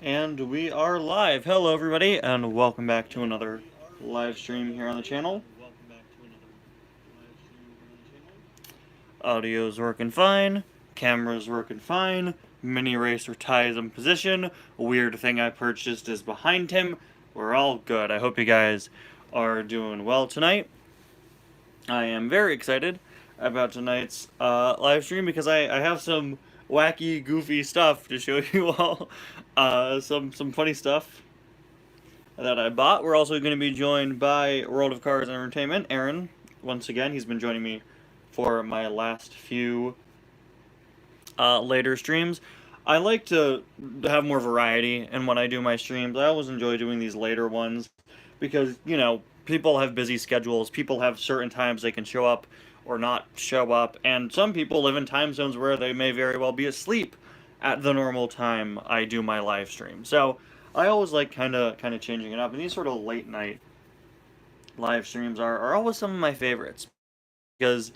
And we are live. Hello, everybody, and welcome back to another live stream here on the channel. Audio's working fine, camera's working fine, mini racer ties in position, weird thing I purchased is behind him. We're all good. I hope you guys are doing well tonight. I am very excited about tonight's live stream because I have some wacky, goofy stuff to show you all. Some funny stuff that I bought. We're also going to be joined by World of Cars and Entertainment, Aaron. Once again, he's been joining me for my last few later streams. I like to have more variety in when I do my streams. I always enjoy doing these later ones because, you know, people have busy schedules. People have certain times they can show up or not show up, and some people live in time zones where they may very well be asleep at the normal time I do my live stream. So I always like kind of changing it up, and these sort of late night live streams are always some of my favorites because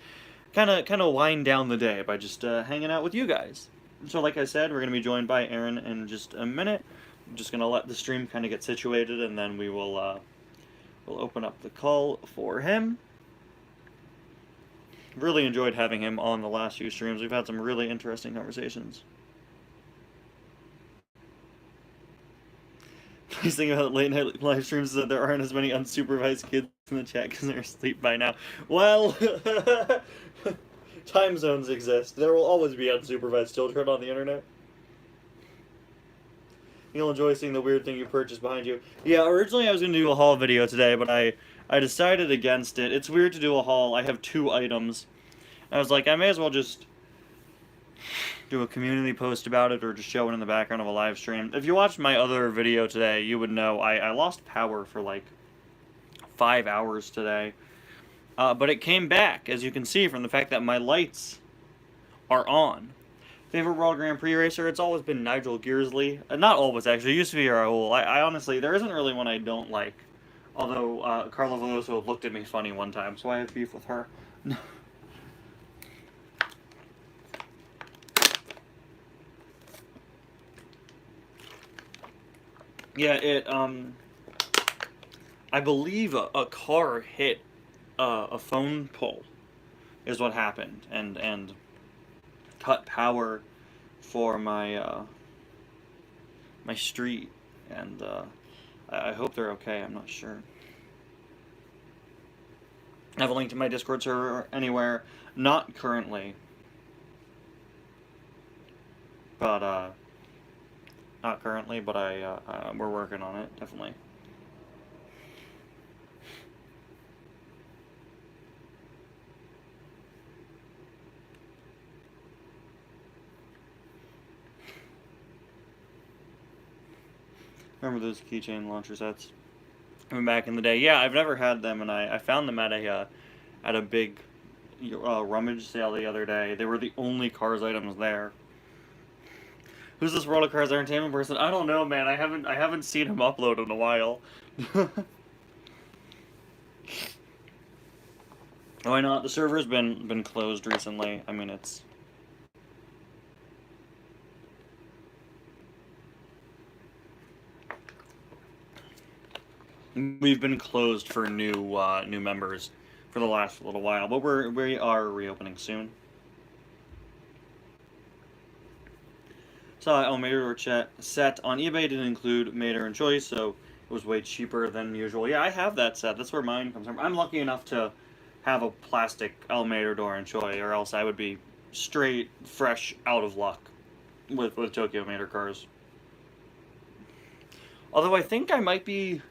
kind of wind down the day by just hanging out with you guys. So like I said, we're gonna be joined by Aaron in just a minute. I'm just gonna let the stream kind of get situated, and then we'll open up the call for him. Really enjoyed having him on the last few streams. We've had some really interesting conversations. Nice thing about late night live streams is that there aren't as many unsupervised kids in the chat because they're asleep by now. Well, time zones exist. There will always be unsupervised children on the internet. You'll enjoy seeing the weird thing you purchased behind you. Yeah, originally I was going to do a haul video today, but I decided against it. It's weird to do a haul. I have 2 items. I was like, I may as well just do a community post about it or just show it in the background of a live stream. If you watched my other video today, you would know I lost power for like 5 hours today. But it came back, as you can see from the fact that my lights are on. Favorite World Grand Prix racer? It's always been Nigel Gearsley. Not always, actually. It used to be Raul. I honestly, there isn't really one I don't like. Although Carla Veloso looked at me funny one time, so I have beef with her. Yeah, I believe a car hit a phone pole, is what happened, and cut power for my street, and I hope they're okay. I'm not sure. I have a link to my Discord server anywhere. Not currently, but not currently, but we're working on it definitely. Remember those keychain launcher sets? I mean, back in the day, yeah, I've never had them, and I found them at a big rummage sale the other day. They were the only Cars items there. Who's this World of Cars Entertainment person? I don't know, man. I haven't seen him upload in a while. Why not? The server's been closed recently. I mean, it's we've been closed for new members for the last little while, but we are reopening soon. So Elmator set on eBay didn't include Mater and Choice, so it was way cheaper than usual. Yeah, I have that set. That's where mine comes from. I'm lucky enough to have a plastic El Matador and Choi, or else I would be straight, fresh, out of luck with Tokyo Mater cars. Although I think I might be...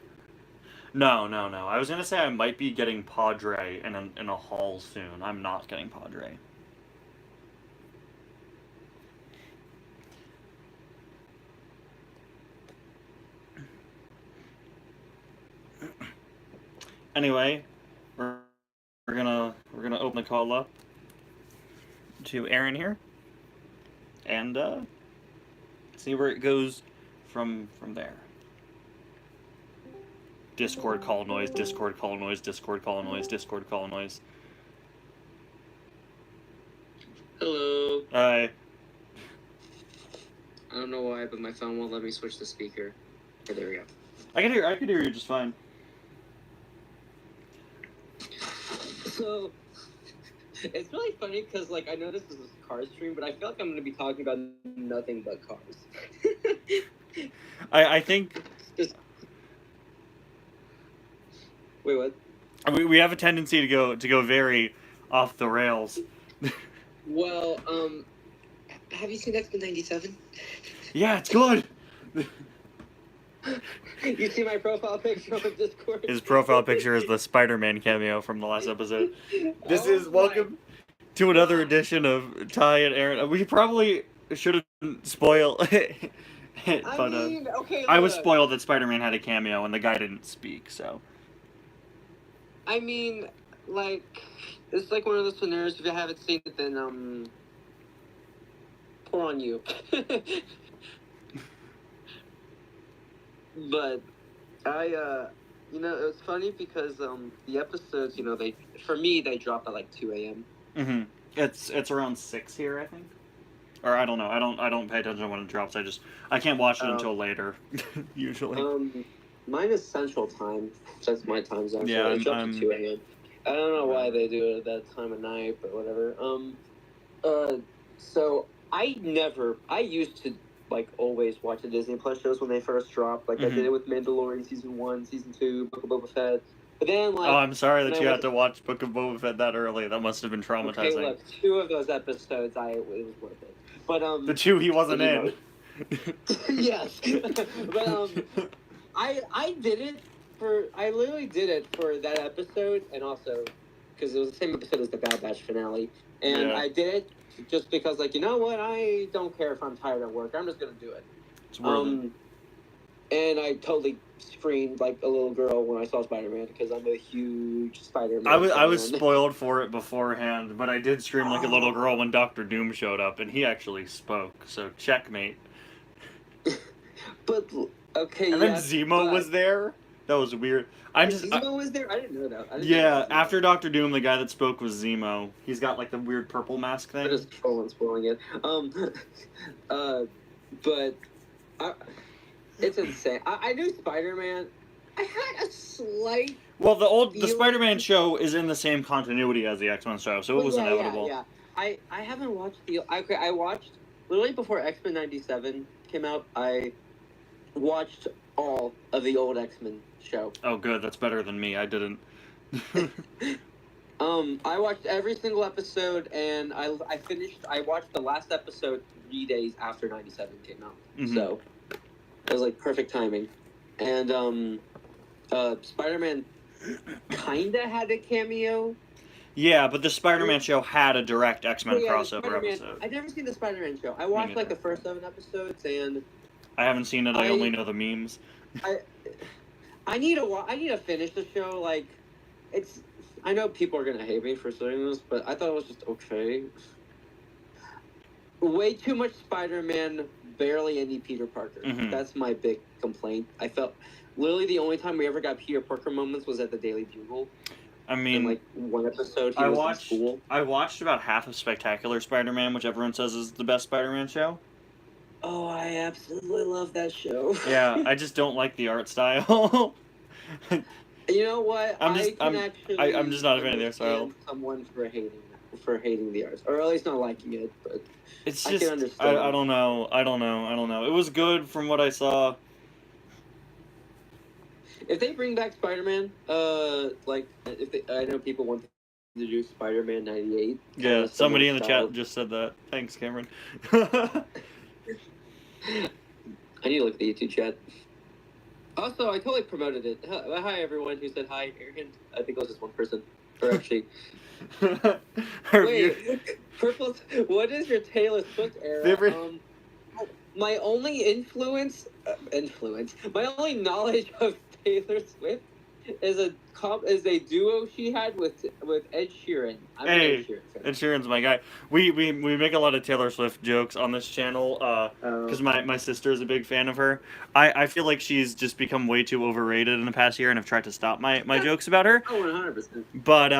No. I was gonna say I might be getting Padre in a haul soon. I'm not getting Padre. Anyway, we're gonna open the call up to Aaron here, and see where it goes from there. Discord call noise, Discord call noise, Discord call noise, Discord call noise. Hello. Hi. I don't know why, but my phone won't let me switch the speaker. Oh, there we go. I could hear you just fine. So, it's really funny because, like, I know this is a car stream, but I feel like I'm going to be talking about nothing but cars. I think... Wait, what? We have a tendency to go very off the rails. Well, have you seen X-Men 97? Yeah, it's good! You see my profile picture on Discord? His profile picture is the Spider-Man cameo from the last episode. This is welcome to another edition of Ty and Aaron. We probably shouldn't spoil it. But okay, I was spoiled that Spider-Man had a cameo and the guy didn't speak, so... I mean, like, it's like one of those scenarios. If you haven't seen it, then pour on you. But you know, it was funny because the episodes, you know, for me they dropped at like 2 a.m. Mm-hmm. It's around 6 here, I think. Or I don't know. I don't pay attention when it drops. I can't watch it until later, usually. Mine is Central Time. That's my time zone. Yeah, so it drops at 2 a.m. I don't know why they do it at that time of night, but whatever. So I used to like always watch the Disney Plus shows when they first dropped. Like I did it with Mandalorian season 1, season 2, Book of Boba Fett. But then like, oh, I'm sorry that you had to watch Book of Boba Fett that early. That must have been traumatizing. Okay, look, 2 of those episodes, it was worth it. But the 2 he wasn't in. Yes, but I did it I literally did it for that episode, and also because it was the same episode as the Bad Batch finale, and I did it just because, like, you know what, I don't care if I'm tired at work, I'm just gonna do it. It's worth it. And I totally screamed like a little girl when I saw Spider-Man because I'm a huge Spider-Man I was spoiled for it beforehand, but I did scream like a little girl when Doctor Doom showed up, and he actually spoke, so checkmate. But, okay, and then Zemo was there? That was weird. Zemo was there? I didn't know that. Yeah, after Doctor Doom, the guy that spoke was Zemo. He's got like the weird purple mask thing. I'm just trolling, spoiling it. But it's insane. I knew Spider-Man. I had a slight. Well, the Spider-Man show is in the same continuity as the X-Men show, so it was inevitable. Yeah. I haven't watched I watched literally before X-Men 97 came out. I watched all of the old X-Men show. Oh, good. That's better than me. I didn't. I watched every single episode, and I watched the last episode 3 days after 97 came out. Mm-hmm. So it was like perfect timing. And Spider-Man kinda had a cameo. Yeah, but the Spider-Man show had a direct X-Men crossover episode. I've never seen the Spider-Man show. I watched like the first 7 episodes, and I haven't seen it. I only know the memes. I need to finish the show. Like, I know people are gonna hate me for saying this, but I thought it was just okay. Way too much Spider-Man, barely any Peter Parker. Mm-hmm. That's my big complaint. I felt literally the only time we ever got Peter Parker moments was at the Daily Bugle. I mean, in like one episode, he was in school. I watched about half of Spectacular Spider-Man, which everyone says is the best Spider-Man show. Oh, I absolutely love that show. Yeah, I just don't like the art style. You know what? I'm just not a fan of the art style. Someone for hating the art, or at least not liking it, but it's just I can understand. I don't know. It was good from what I saw. If they bring back Spider-Man, like I know people want to do Spider-Man 98. Yeah, somebody in the chat just said that. Thanks, Cameron. I need to look at the YouTube chat. Also, I totally promoted it. Hi, everyone who said hi, Aaron. I think it was just one person. Or actually... Wait, Purple, what is your Taylor Swift era? My only my only knowledge of Taylor Swift is a duo she had with Ed Sheeran. Ed Sheeran's my guy. We make a lot of Taylor Swift jokes on this channel because my sister is a big fan of her. I feel like she's just become way too overrated in the past year, and I've tried to stop my jokes about her. Oh, 100%. But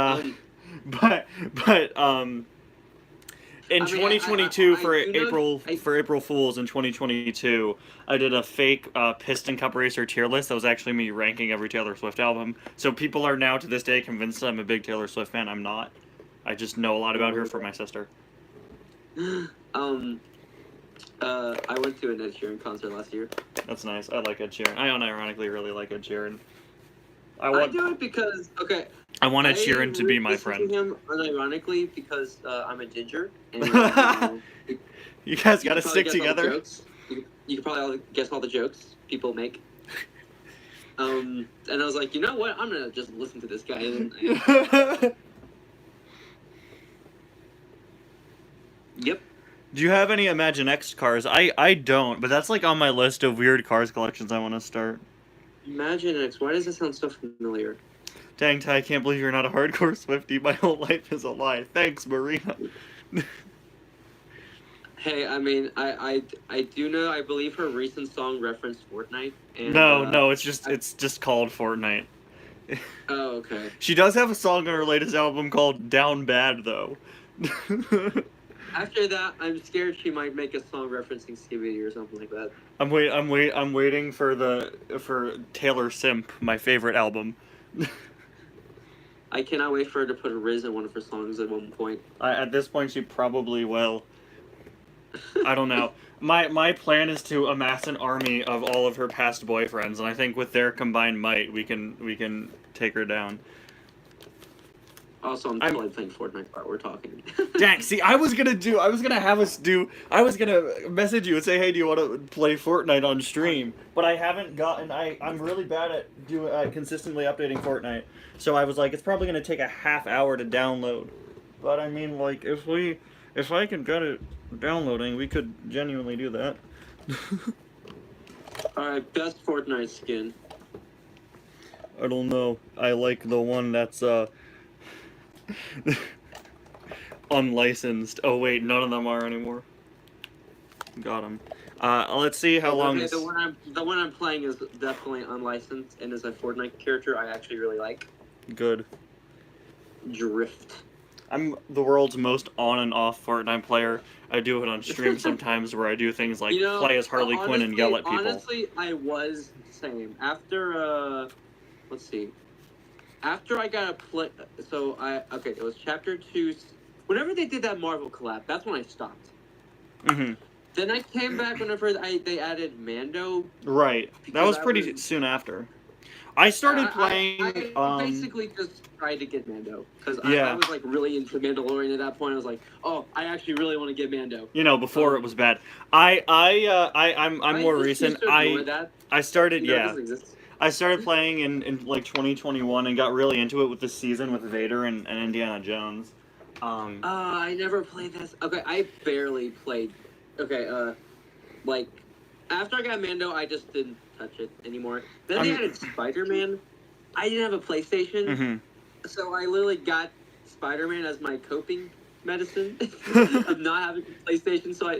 in I mean, 2022 for I do know- April Fools in 2022, I did a fake Piston Cup Racer tier list that was actually me ranking every Taylor Swift album. So people are now to this day convinced that I'm a big Taylor Swift fan. I'm not. I just know a lot about her from my sister. I went to an Ed Sheeran concert last year. That's nice. I like Ed Sheeran. I unironically really like Ed Sheeran. I do it because I want Ed Sheeran to be my listen friend. To him unironically because I'm a ginger. And, You guys got to can stick probably guess all the together. jokes. You can probably guess all the jokes people make. And I was like, you know what? I'm gonna just listen to this guy. Yep. Do you have any Imagine X cars? I don't, but that's like on my list of weird cars collections I want to start. Imagine X. Why does that sound so familiar? Dang, Ty, I can't believe you're not a hardcore Swiftie. My whole life is a lie. Thanks, Marina. Hey, I mean, I do know. I believe her recent song referenced Fortnite. And, No, it's just called Fortnite. Oh, okay. She does have a song on her latest album called Down Bad, though. After that, I'm scared she might make a song referencing Skibidi or something like that. I'm waiting for Taylor Simp, my favorite album. I cannot wait for her to put a Riz in one of her songs at one point. At this point, she probably will. I don't know. My plan is to amass an army of all of her past boyfriends, and I think with their combined might, we can take her down. Also, I'm totally playing Fortnite while we're talking. Dang, see, I was gonna message you and say, hey, do you want to play Fortnite on stream? But I haven't gotten, I'm really bad at consistently updating Fortnite. So I was like, it's probably gonna take a half hour to download. But I mean, like, if I could get it downloading, we could genuinely do that. Alright, best Fortnite skin. I don't know. I like the one that's, unlicensed. Oh wait, none of them are anymore. Got him. Let's see how long. Okay, the one I'm playing is definitely unlicensed and is a Fortnite character I actually really like. Good. Drift. I'm the world's most on and off Fortnite player. I do it on stream sometimes where I do things like play as Harley Quinn and yell at people. Honestly, I was same. After let's see. After I got a play, so it was chapter 2. Whenever they did that Marvel collab, that's when I stopped. Mm-hmm. Then I came back whenever they added Mando. Right. That was pretty soon after. I started playing. I basically just tried to get Mando because I was like really into Mandalorian at that point. I was like, oh, I actually really want to get Mando. You know, before it was bad. I'm more recent. I started I started playing in like 2021 and got really into it with the season with Vader and Indiana Jones. I never played this. Okay, I barely played. Okay, like after I got Mando, I just didn't touch it anymore. Then they added Spider-Man. I didn't have a PlayStation, so I literally got Spider-Man as my coping medicine of not having a PlayStation. So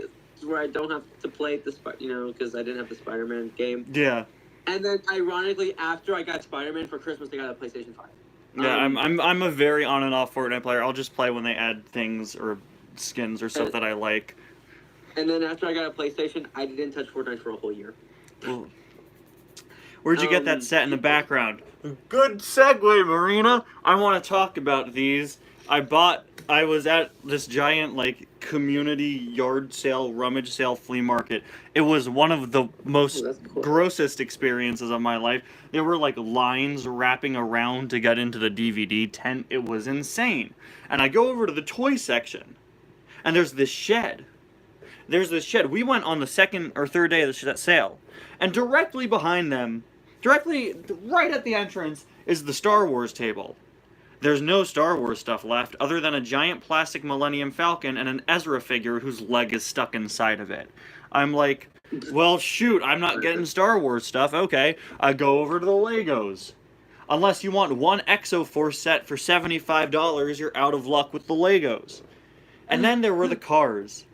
where I don't have to play because I didn't have the Spider-Man game. Yeah. And then, ironically, after I got Spider-Man for Christmas, they got a PlayStation 5. Yeah, I'm a very on and off Fortnite player. I'll just play when they add things or skins or stuff that I like. And then after I got a PlayStation, I didn't touch Fortnite for a whole year. Ooh. Where'd you get that set in the background? Good segue, Marina. I want to talk about these. I was at this giant, like, community yard sale, rummage sale, flea market. It was one of the most grossest experiences of my life. There were, like, lines wrapping around to get into the DVD tent. It was insane. And I go over to the toy section, and there's this shed. We went on the second or third day of that sale. And directly behind them, right at the entrance, is the Star Wars table. There's no Star Wars stuff left other than a giant plastic Millennium Falcon and an Ezra figure whose leg is stuck inside of it. I'm like, well, shoot, I'm not getting Star Wars stuff. Okay, I go over to the Legos. Unless you want one Exoforce set for $75, you're out of luck with the Legos. And then there were the cars.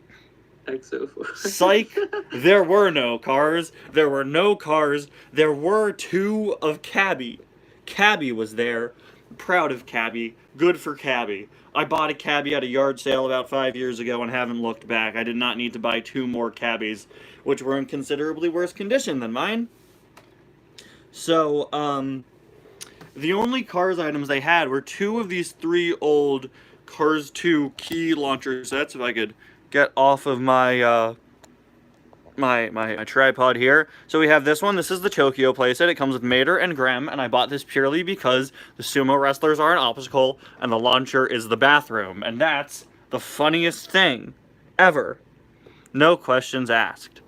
Exoforce. Psych, there were no cars. There were 2 of Cabby. Cabby was there. proud of Cabby. Good for Cabby. I bought a Cabby at a yard sale about 5 years ago and haven't looked back. I did not need to buy 2 more Cabbies, which were in considerably worse condition than mine. So, the only Cars items they had were 2 of these 3 old Cars 2 key launcher sets. If I could get off of my, my tripod here. So we have this one. This is the Tokyo playset. It comes with Mater and Grem, and I bought this purely because the sumo wrestlers are an obstacle, and the launcher is the bathroom. And that's the funniest thing ever. No questions asked.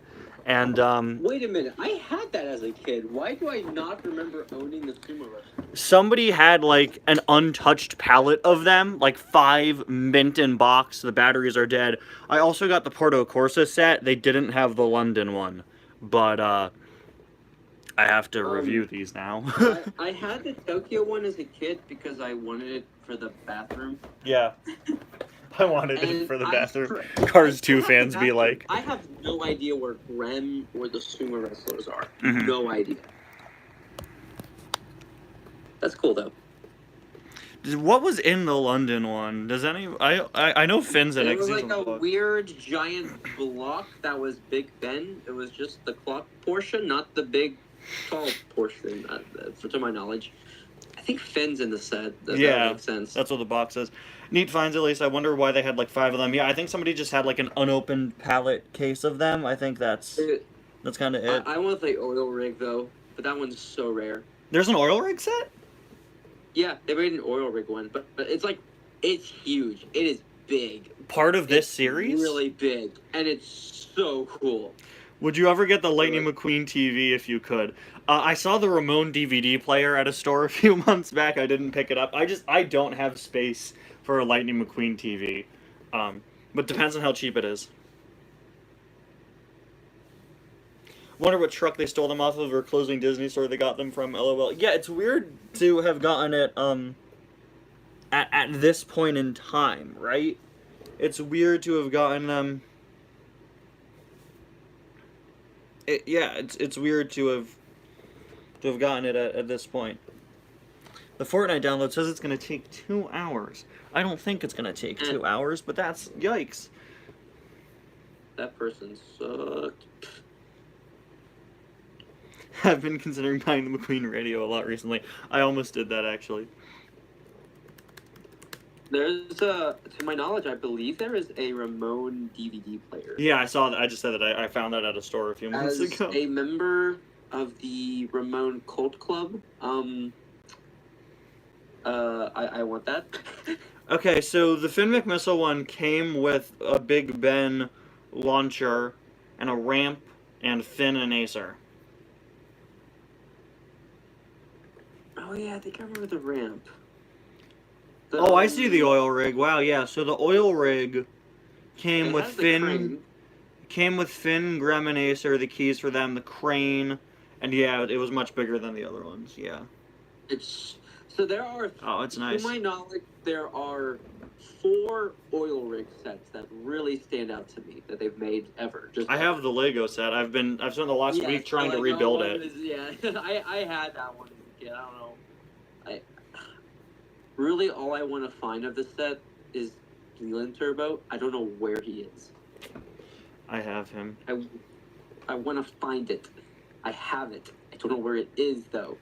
And, Wait a minute, I had that as a kid. Why do I not remember owning the sumo wrestler? somebody had, like, an untouched pallet of them, like 5 mint in box. The batteries are dead. I also got the Porto Corsa set. They didn't have the London one. But, I have to review these now. I had the Tokyo one as a kid because I wanted it for the bathroom. Yeah. I wanted it And for the I bathroom. tr- Cars I 2 have fans the be bathroom. like. I have no idea where Grem or the sumo wrestlers are. Mhm. No idea. That's cool though. What was in the London one? Does any... I know Finn's in it. It 'cause was he's like on the a vlog. weird giant block that was Big Ben. It was just the clock portion, not the big, tall portion, to my knowledge. I think Finn's in the set. That Yeah, makes sense. That's what the box says. Neat finds, at least. I wonder why they had like 5 of them. Yeah, I think somebody just had like an unopened pallet case of them. I think that's kind of it. I want the oil rig though, but that one's so rare. There's an oil rig set? Yeah, they made an oil rig one, but it's like, it's huge. It is big. Part of this It's series? really big, and it's so cool. Would you ever get the Lightning McQueen TV if you could? I saw the Ramon DVD player at a store a few months back. I didn't pick it up. I don't have space for a Lightning McQueen TV. But depends on how cheap it is. Wonder what truck they stole them off of or closing Disney store they got them from, LOL. Yeah, it's weird to have gotten it at this point in time, right? It's weird to have gotten them. It's weird to have gotten it at this point. The Fortnite download says it's gonna take 2 hours. I don't think it's gonna take 2 hours, but that's yikes. That person sucked. I've been considering buying the McQueen radio a lot recently. I almost did that actually. There's to my knowledge, I believe there is a Ramon DVD player. Yeah, I saw that. I just said that I found that at a store a few months As ago. a member of the Ramon Cult Club, I want that. Okay, so the Finn McMissile one came with a Big Ben launcher and a ramp and Finn and Acer. Oh yeah, I think I remember the ramp. Oh, I see the oil rig. Wow, yeah. So the oil rig came It with has the Finn, crane. Grem, and Acer, the keys for them, the crane, and yeah, it was much bigger than the other ones. Yeah. It's so there are. Oh, it's nice. To my knowledge, there are 4 oil rig sets that really stand out to me that they've made ever. Just I have the Lego set. I've spent the last Yes, week trying the to Lego rebuild one it. is- yeah, I had that one as a kid. I don't know. Really, all I want to find of the set is Leland Turbo. I don't know where he is. I have him. I want to find it. I have it. I don't know where it is though.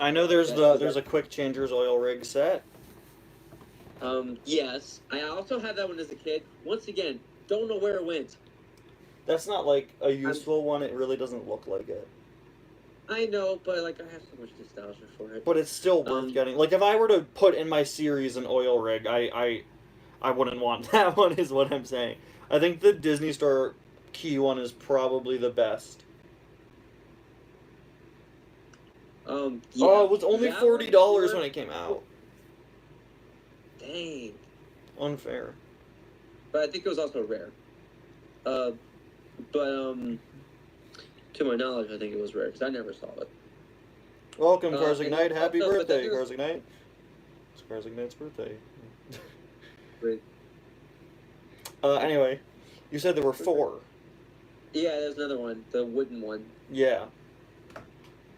I know there's a Quick Changers oil rig set. Yes. I also had that one as a kid. Once again, don't know where it went. That's not like a useful one. It really doesn't look like it. I know, but like I have so much nostalgia for it. But it's still worth getting. Like if I were to put in my series an oil rig, I wouldn't want that one. Is what I'm saying. I think the Disney Store key one is probably the best. Yeah, Oh, it was only that $40 one- when it came out. Dang. Unfair. But I think it was also rare. To my knowledge, I think it was rare because I never saw it. Welcome, Cars and Ignite. Happy also, but birthday, then Cars Ignite. It's Cars Ignite's birthday. Great. Anyway, you said there were 4. Yeah, there's another one, the wooden one. Yeah.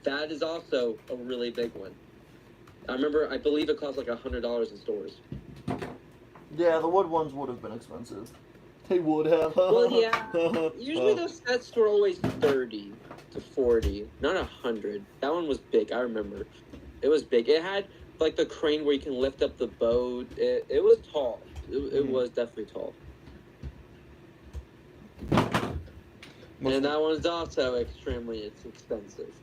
That is also a really big one. I believe it cost like $100 in stores. Yeah, the wood ones would have been expensive. They would have. Well, yeah. Usually those sets were always 30 to 40, not 100. That one was big. I remember. It was big. It had like the crane where you can lift up the boat. It was tall. It was definitely tall. And that one's also extremely expensive.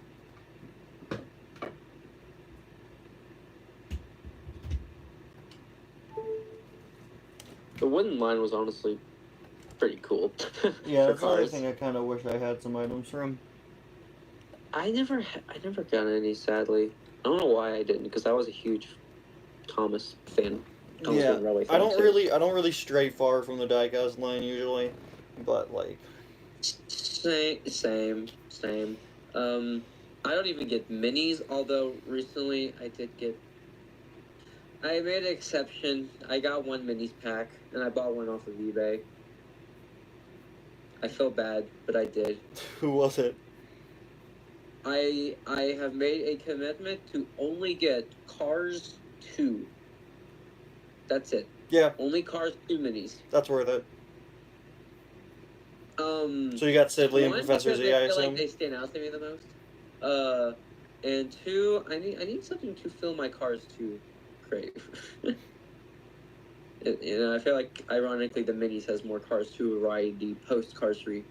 The wooden line was honestly pretty cool. Yeah, for that's another cars. thing I kind of wish I had some items from. I never got any, sadly. I don't know why I didn't, because I was a huge Thomas fan. Thomas Yeah, Wayne Railway fan I don't too. really stray far from the diecast line usually, but like. Same. I don't even get minis, although recently I made an exception. I got one minis pack, and I bought one off of eBay. I feel bad, but I did. Who was it? I have made a commitment to only get Cars 2. That's it. Yeah, Only Cars 2 minis. that's worth it. So So you got Sidley and one, Professor because Z, I I feel assume? like they stand out to me the most. And two, I need something to fill my Cars 2 crave. I feel like ironically the minis has more Cars 2 variety post Cars 3.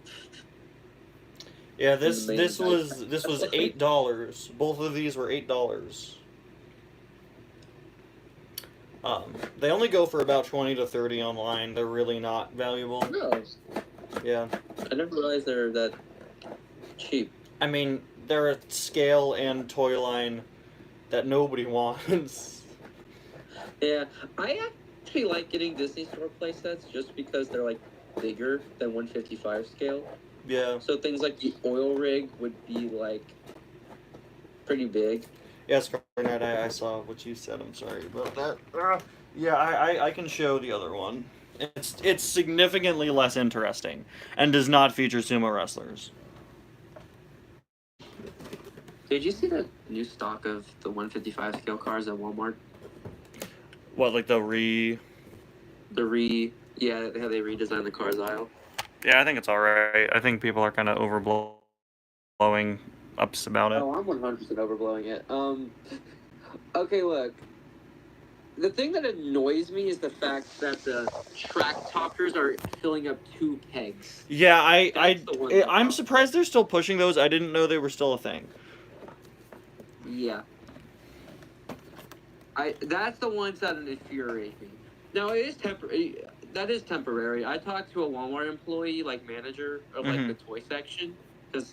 Yeah, the this main this was diecast. this was $8. Both of these were $8. They only go for about 20 to 30 online. They're really not valuable. No, Yeah. I never realized they're that cheap. I mean, they're a scale and toy line that nobody wants. Yeah, I actually like getting Disney Store playsets just because they're like bigger than 155 scale. Yeah. So things like the oil rig would be like pretty big. Yes, Garnet, I saw what you said. I'm sorry about that. Yeah, I can show the other one. It's significantly less interesting and does not feature sumo wrestlers. Did you see the new stock of the 155 scale cars at Walmart? What, like the Yeah, how they redesigned the cars aisle. Yeah, I think it's alright. I think people are kind of overblowing ups about it. Oh, I'm 100% overblowing it. Okay, look. The thing that annoys me is the fact that the track toppers are filling up 2 kegs. Yeah, That's the one that I'm bothers surprised they're still pushing those. I didn't know they were still a thing. Yeah. That's the ones that infuriate me. Now it is temporary. That is temporary. I talked to a Walmart employee, like manager of like the toy section, because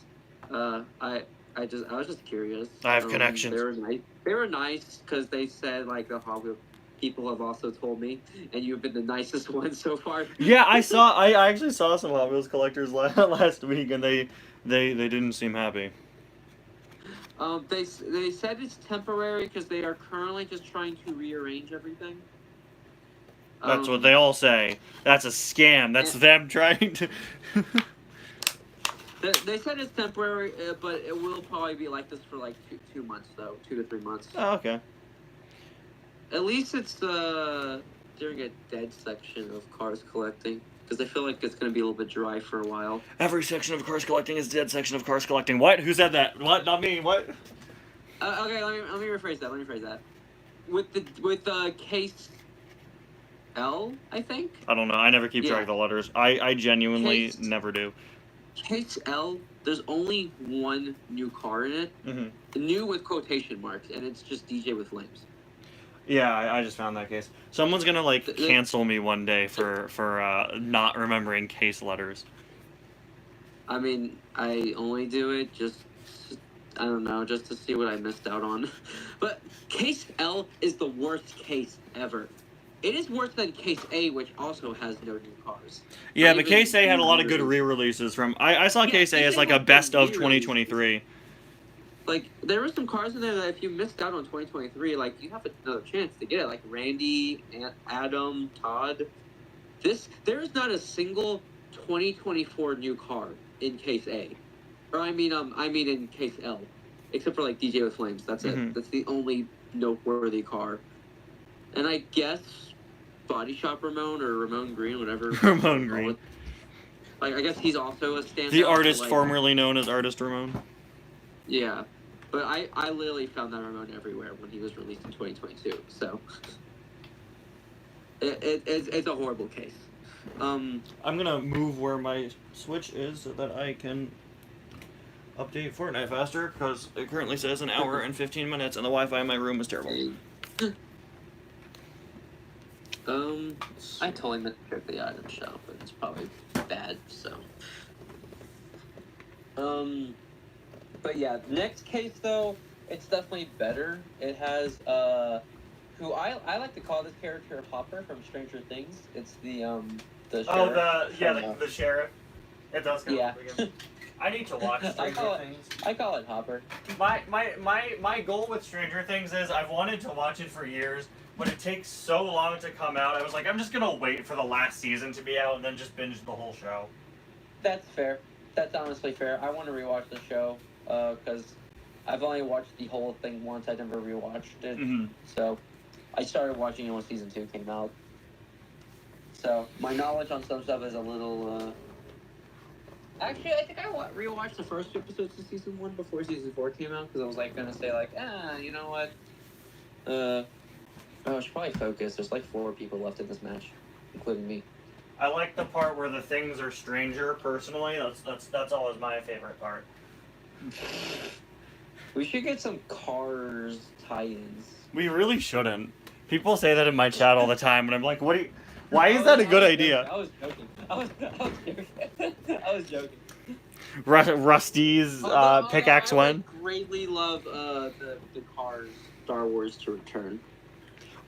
I was just curious. I have connections. They were nice. They were nice because they said like the Hot Wheels people have also told me, and you've been the nicest one so far. Yeah, I actually saw some Hot Wheels collectors last week, and they didn't seem happy. They said it's temporary because they are currently just trying to rearrange everything. That's what they all say. That's a scam. That's them trying to. They said it's temporary, but it will probably be like this for like 2 months, though. 2 to 3 months. Oh, okay. At least it's during a dead section of cars collecting, because I feel like it's going to be a little bit dry for a while. Every section of cars collecting is dead section of cars collecting. What? Who said that? What? Not me. What? Okay, let me rephrase that. With case L, I think. I don't know. I never keep track of the letters. I genuinely never do. Case L, there's only one new car in it. Mm-hmm. New with quotation marks, and it's just DJ with Flames. Yeah, I just found that case. Someone's gonna like cancel me one day for not remembering case letters. I mean, I only do it I don't know, just to see what I missed out on. But case L is the worst case ever. It is worse than case A, which also has no new cars. Yeah, but case A had a lot of good re-releases from. I saw case A as like a best of 2023. Like, there were some cars in there that if you missed out on 2023, like, you have another chance to get it. Like Randy, Adam, Todd. There is not a single 2024 new car in case A. Or I mean in case L. Except for like DJ with Flames. That's it. That's the only noteworthy car. And I guess Body Shop Ramon or Ramon Green, whatever. Ramon Green. Like, I guess he's also a standout. The artist like, formerly known as Artist Ramon. Yeah. But I literally found that Ramon everywhere when he was released in 2022. So it's a horrible case. I'm gonna move where my Switch is so that I can update Fortnite faster, because it currently says an hour and 15 minutes and the Wi-Fi in my room is terrible. I totally meant to check the item shop, but it's probably bad, so. But yeah, next case though, it's definitely better. It has, who I like to call this character Hopper from Stranger Things. It's the sheriff. the sheriff. It does kind Yeah. of I need to watch Stranger Things. I call it Hopper. My goal with Stranger Things is I've wanted to watch it for years, but it takes so long to come out. I was like, I'm just gonna wait for the last season to be out and then just binge the whole show. That's fair. That's honestly fair. I want to rewatch the show because I've only watched the whole thing once. I never rewatched it. Mm-hmm. So I started watching it when season 2 came out. So my knowledge on some stuff is a little. Actually, I think I rewatched the first 2 episodes of season 1 before season 4 came out because I was like gonna say like, you know what? I should probably focus. There's like 4 people left in this match, including me. I like the part where the things are stranger. Personally, that's always my favorite part. We should get some Cars tie-ins. We really shouldn't. People say that in my chat all the time, and I'm like, what? Why is that a good idea? I was joking. I was joking. Rusty's pickaxe one. I greatly love the Cars Star Wars to return.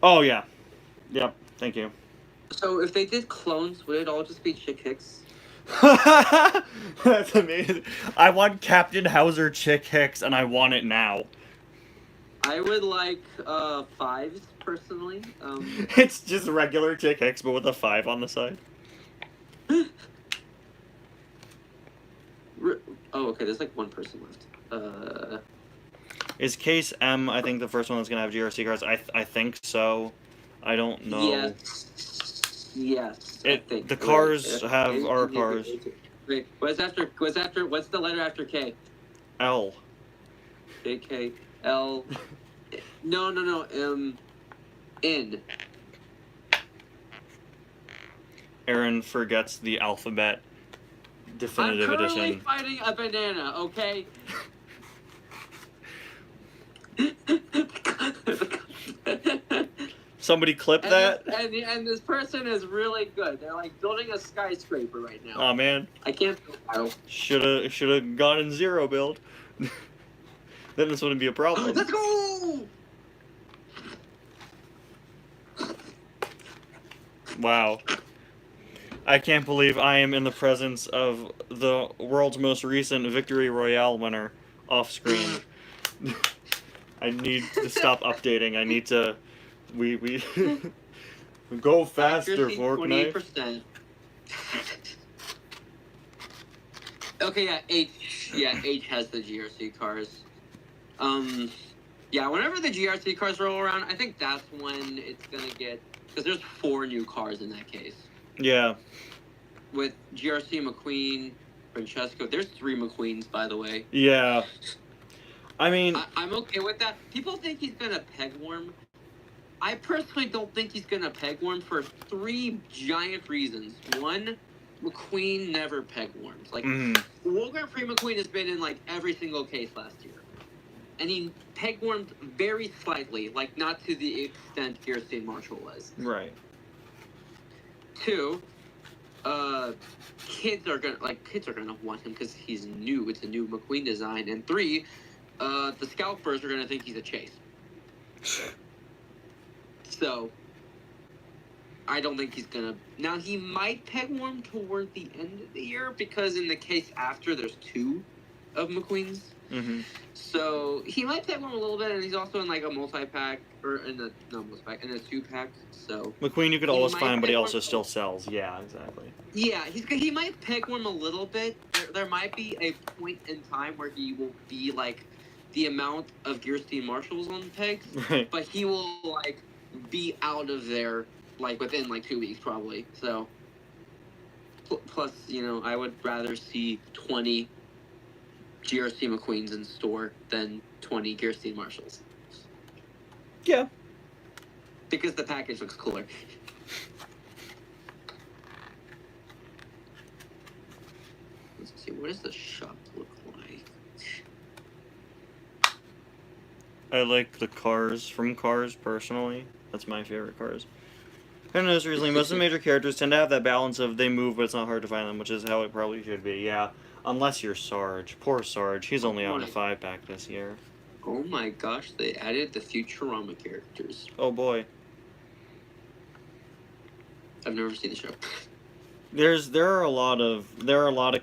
Oh yeah, yep. Thank you. So if they did clones, would it all just be Chick Hicks? That's amazing. I want Captain Hauser Chick Hicks, and I want it now. I would like 5s personally. It's just regular Chick Hicks, but with a 5 on the side. Oh, okay. There's like 1 person left. Is Case M? I think the first one that's gonna have GRC cards. I think so. I don't know. Yes. The cars have our cars. Wait, what's the letter after K? L. K L. No. N. Aaron forgets the alphabet. Definitive I'm currently edition. fighting a banana. Okay. Somebody clip that. And this person is really good. They're like building a skyscraper right now. Oh man. I can't. Shoulda gone in 0 build. Then this wouldn't be a problem. Let's go! Wow. I can't believe I am in the presence of the world's most recent Victory Royale winner off screen. I need to stop updating. I need to. We go faster, Fortnite. 28%. Okay, yeah, H has the GRC cars. Yeah, whenever the GRC cars roll around, I think that's when it's gonna get, because there's 4 new cars in that case. Yeah. With GRC, McQueen, Francesco, there's 3 McQueens, by the way. Yeah. I mean, I'm okay with that. People think he's gonna peg warm. I personally don't think he's gonna peg warm for 3 giant reasons. 1, McQueen never peg warms. Like, World Grand Prix McQueen has been in like every single case last year. And he peg warmed very slightly, like not to the extent Kirsten Marshall was. Right. 2, kids are gonna want him because he's new. It's a new McQueen design. And 3, the scalpers are gonna think he's a Chase. So I don't think he's gonna. Now he might peg warm toward the end of the year because in the case after there's 2 of McQueen's. Mm-hmm. So he might peg warm a little bit, and he's also in like a multi-pack or in a 2-pack. So McQueen you could always find, but he also still sells. Yeah, exactly. Yeah, he might peg warm a little bit. There might be a point in time where he will be like the amount of Gearstein Marshalls on the pegs, Right. but he will like be out of there like within like 2 weeks probably. So plus, I would rather see 20 GRC McQueens in store than 20 Gearstein Marshalls. Yeah. Because the package looks cooler. Let's see, what does the shop look like? I like the cars from Cars personally. That's my favorite Cars. I noticed recently most of the major characters tend to have that balance of they move, but it's not hard to find them, which is how it probably should be. Yeah, unless you're Sarge. Poor Sarge. He's only on a 5-pack this year. Oh my gosh, they added the Futurama characters. Oh boy. I've never seen the show. There are a lot of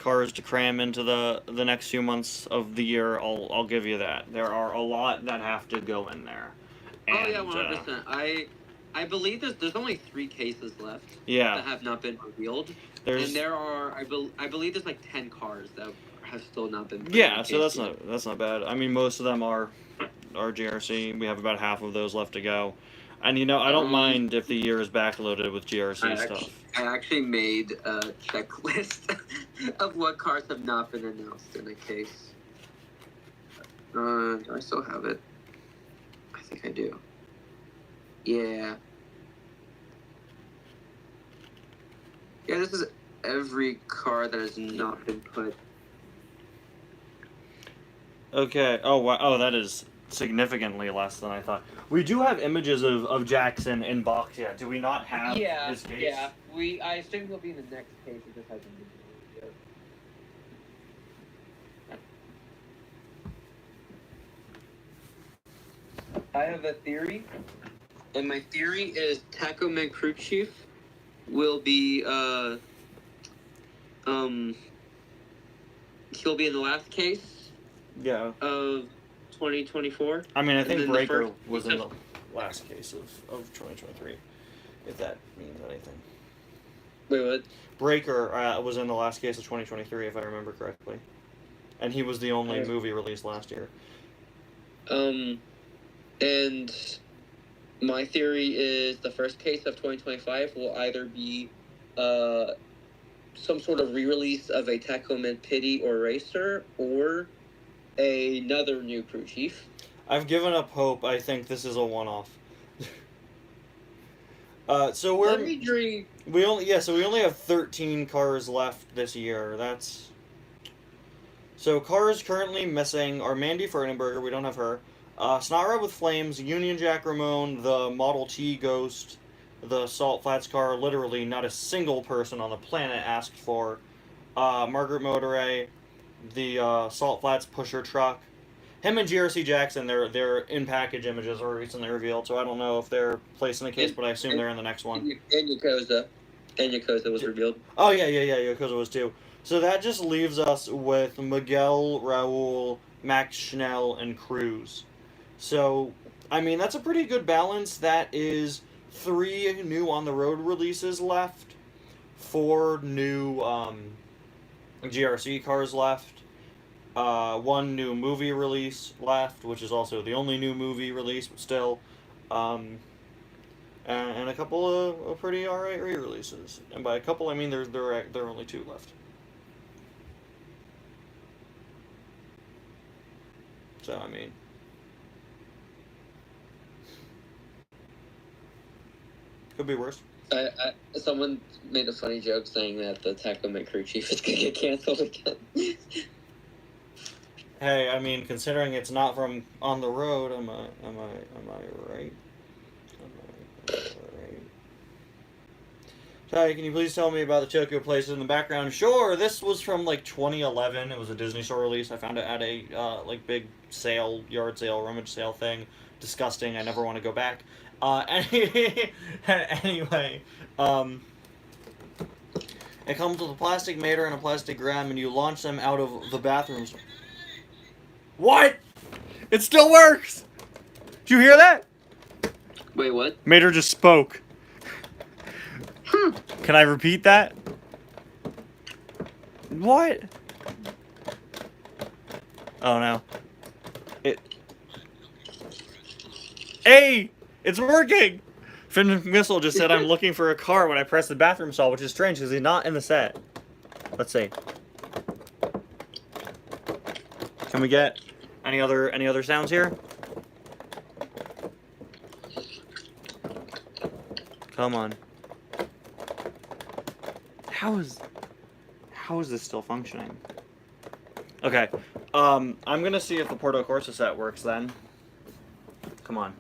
cars to cram into the next few months of the year. I'll give you that. There are a lot that have to go in there. And, oh yeah, 100%. I believe there's only 3 cases left. Yeah. That have not been revealed. And there are I believe there's like 10 cars that have still not been. Yeah, so that's not bad. I mean, most of them are GRC. We have about half of those left to go. And I don't mind if the year is backloaded with GRC stuff. I actually made a checklist of what cars have not been announced in a case. Do I still have it? I think I do. Yeah. Yeah, this is every car that has not been put. Okay. Oh, wow. Oh, that is significantly less than I thought. We do have images of Jackson in box yet. Do we not have his case? Yeah. I assume he'll be in the next case. It just hasn't been yet. I have a theory, and my theory is Taco Man Crew Chief will be he'll be in the last case. Yeah. Of 2024. I mean, I think Breaker was in the last case of 2023, if that means anything. Wait, what? Breaker was in the last case of 2023, if I remember correctly. And he was the only movie released last year. And my theory is the first case of 2025 will either be some sort of re-release of a Tacoman Pity or Racer, or another new crew chief. I've given up hope. I think this is a one-off. So we only have 13 cars left this year. So cars currently missing are Mandy Fernenberger, we don't have her. Snot Red with Flames, Union Jack Ramone, the Model T Ghost, the Salt Flats car. Literally, not a single person on the planet asked for. Margaret Motoray, the Salt Flats pusher truck. Him and GRC Jackson, their in-package images were recently revealed, so I don't know if they're placed in the case, but I assume they're in the next one. And Yakoza was revealed. Oh, yeah, Yakoza was too. So that just leaves us with Miguel, Raul, Max Schnell, and Cruz. So, I mean, that's a pretty good balance. That is 3 new on-the-road releases left, 4 new GRC cars left, 1 new movie release left, which is also the only new movie release, but still, and a couple of pretty alright re-releases. And by a couple, I mean there are only 2 left. So, I mean, could be worse. Someone made a funny joke saying that the Tacoman crew chief is gonna get canceled again. Hey, I mean, considering it's not from on the road, am I right? Ty, can you please tell me about the Tokyo places in the background? Sure, this was from like 2011. It was a Disney Store release. I found it at a big sale, yard sale, rummage sale thing. Disgusting. I never want to go back. Anyway, it comes with a plastic mater and a plastic gram, and you launch them out of the bathrooms. What? It still works! Did you hear that? Wait, what? Mater just spoke. Can I repeat that? What? Oh no. Hey, it's working. Finn Missile just said I'm looking for a car when I press the bathroom stall, which is strange because he's not in the set. Let's see. Can we get any other sounds here? Come on. How is this still functioning? Okay. I'm gonna see if the Porto Corsa set works then. Come on.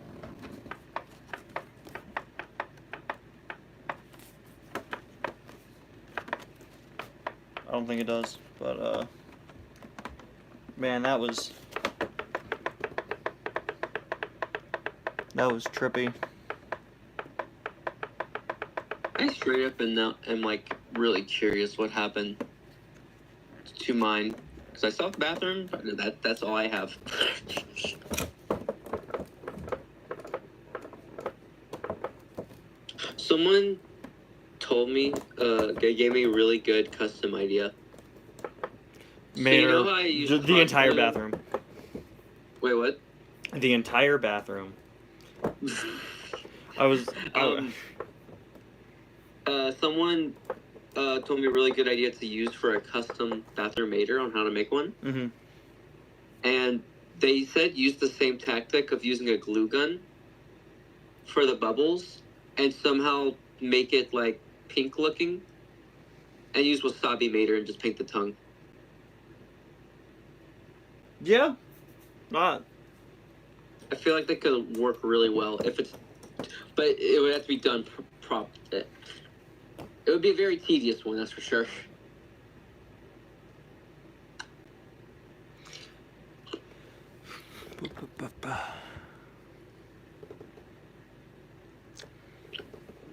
I don't think it does, but man, that was trippy. I straight up am like really curious what happened to mine because I saw the bathroom. But that's all I have. Someone told me, they gave me a really good custom idea. Made you her know how I use the entire contour? bathroom. Wait, what? The entire bathroom. Someone told me a really good idea to use for a custom bathroom mater on how to make one. Mm-hmm. And they said use the same tactic of using a glue gun for the bubbles and somehow make it like pink looking and use wasabi mater and just paint the tongue. Yeah. Not. I feel like that could work really well if it's, but it would have to be done it would be a very tedious one, that's for sure.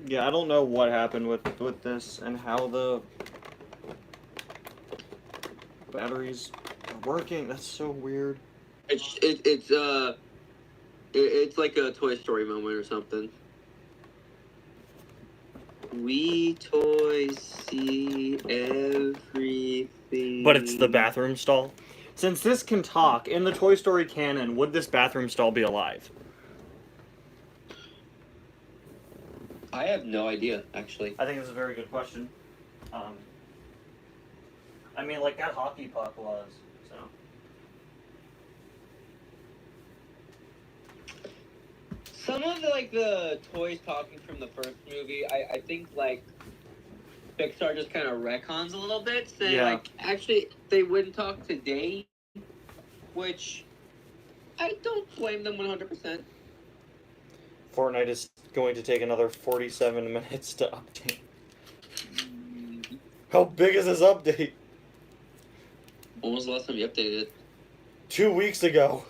Yeah, I don't know what happened with this and how the batteries are working. That's so weird. It's like a Toy Story moment or something. We toys see everything. But it's the bathroom stall. Since this can talk, in the Toy Story canon, would this bathroom stall be alive? I have no idea, actually. I think it's a very good question. I mean, like, that hockey puck was, so. Some of the toys talking from the first movie, I think like Pixar just kind of retcons a little bit, saying like actually they wouldn't talk today, which I don't blame them 100%. Fortnite is going to take another 47 minutes to update. How big is this update? When was the last time you updated it? 2 weeks ago.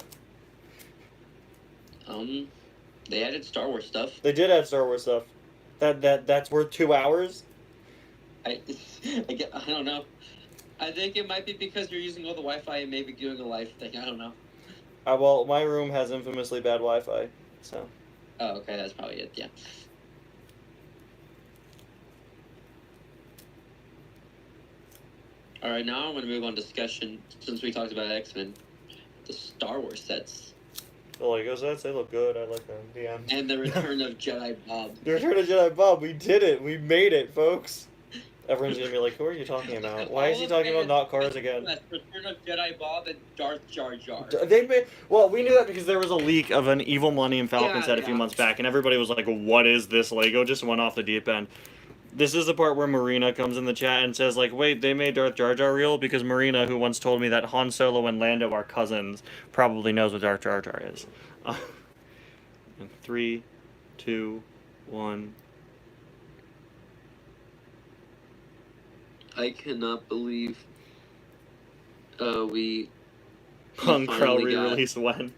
They added Star Wars stuff. They did add Star Wars stuff. That's worth 2 hours? I don't know. I think it might be because you're using all the Wi-Fi and maybe doing a live thing. I don't know. Well, my room has infamously bad Wi-Fi, so. Oh, okay, that's probably it, yeah. Alright, now I'm going to move on to discussion, since we talked about X-Men. The Star Wars sets. The Lego sets, they look good. I like them. The end. And the Return of Jedi Bob. The Return of Jedi Bob. We did it. We made it, folks. Everyone's going to be like, who are you talking about? Why is he talking about not cars again? Return of Jedi Bob and Darth Jar Jar. Well, we knew that because there was a leak of an Evil Millennium Falcon set a few months back, and everybody was like, what is this? Lego just went off the deep end. This is the part where Marina comes in the chat and says, like, wait, they made Darth Jar Jar real? Because Marina, who once told me that Han Solo and Lando are cousins, probably knows what Darth Jar Jar is. 3, 2, 1. I cannot believe we Punk Crow finally got- re-release when?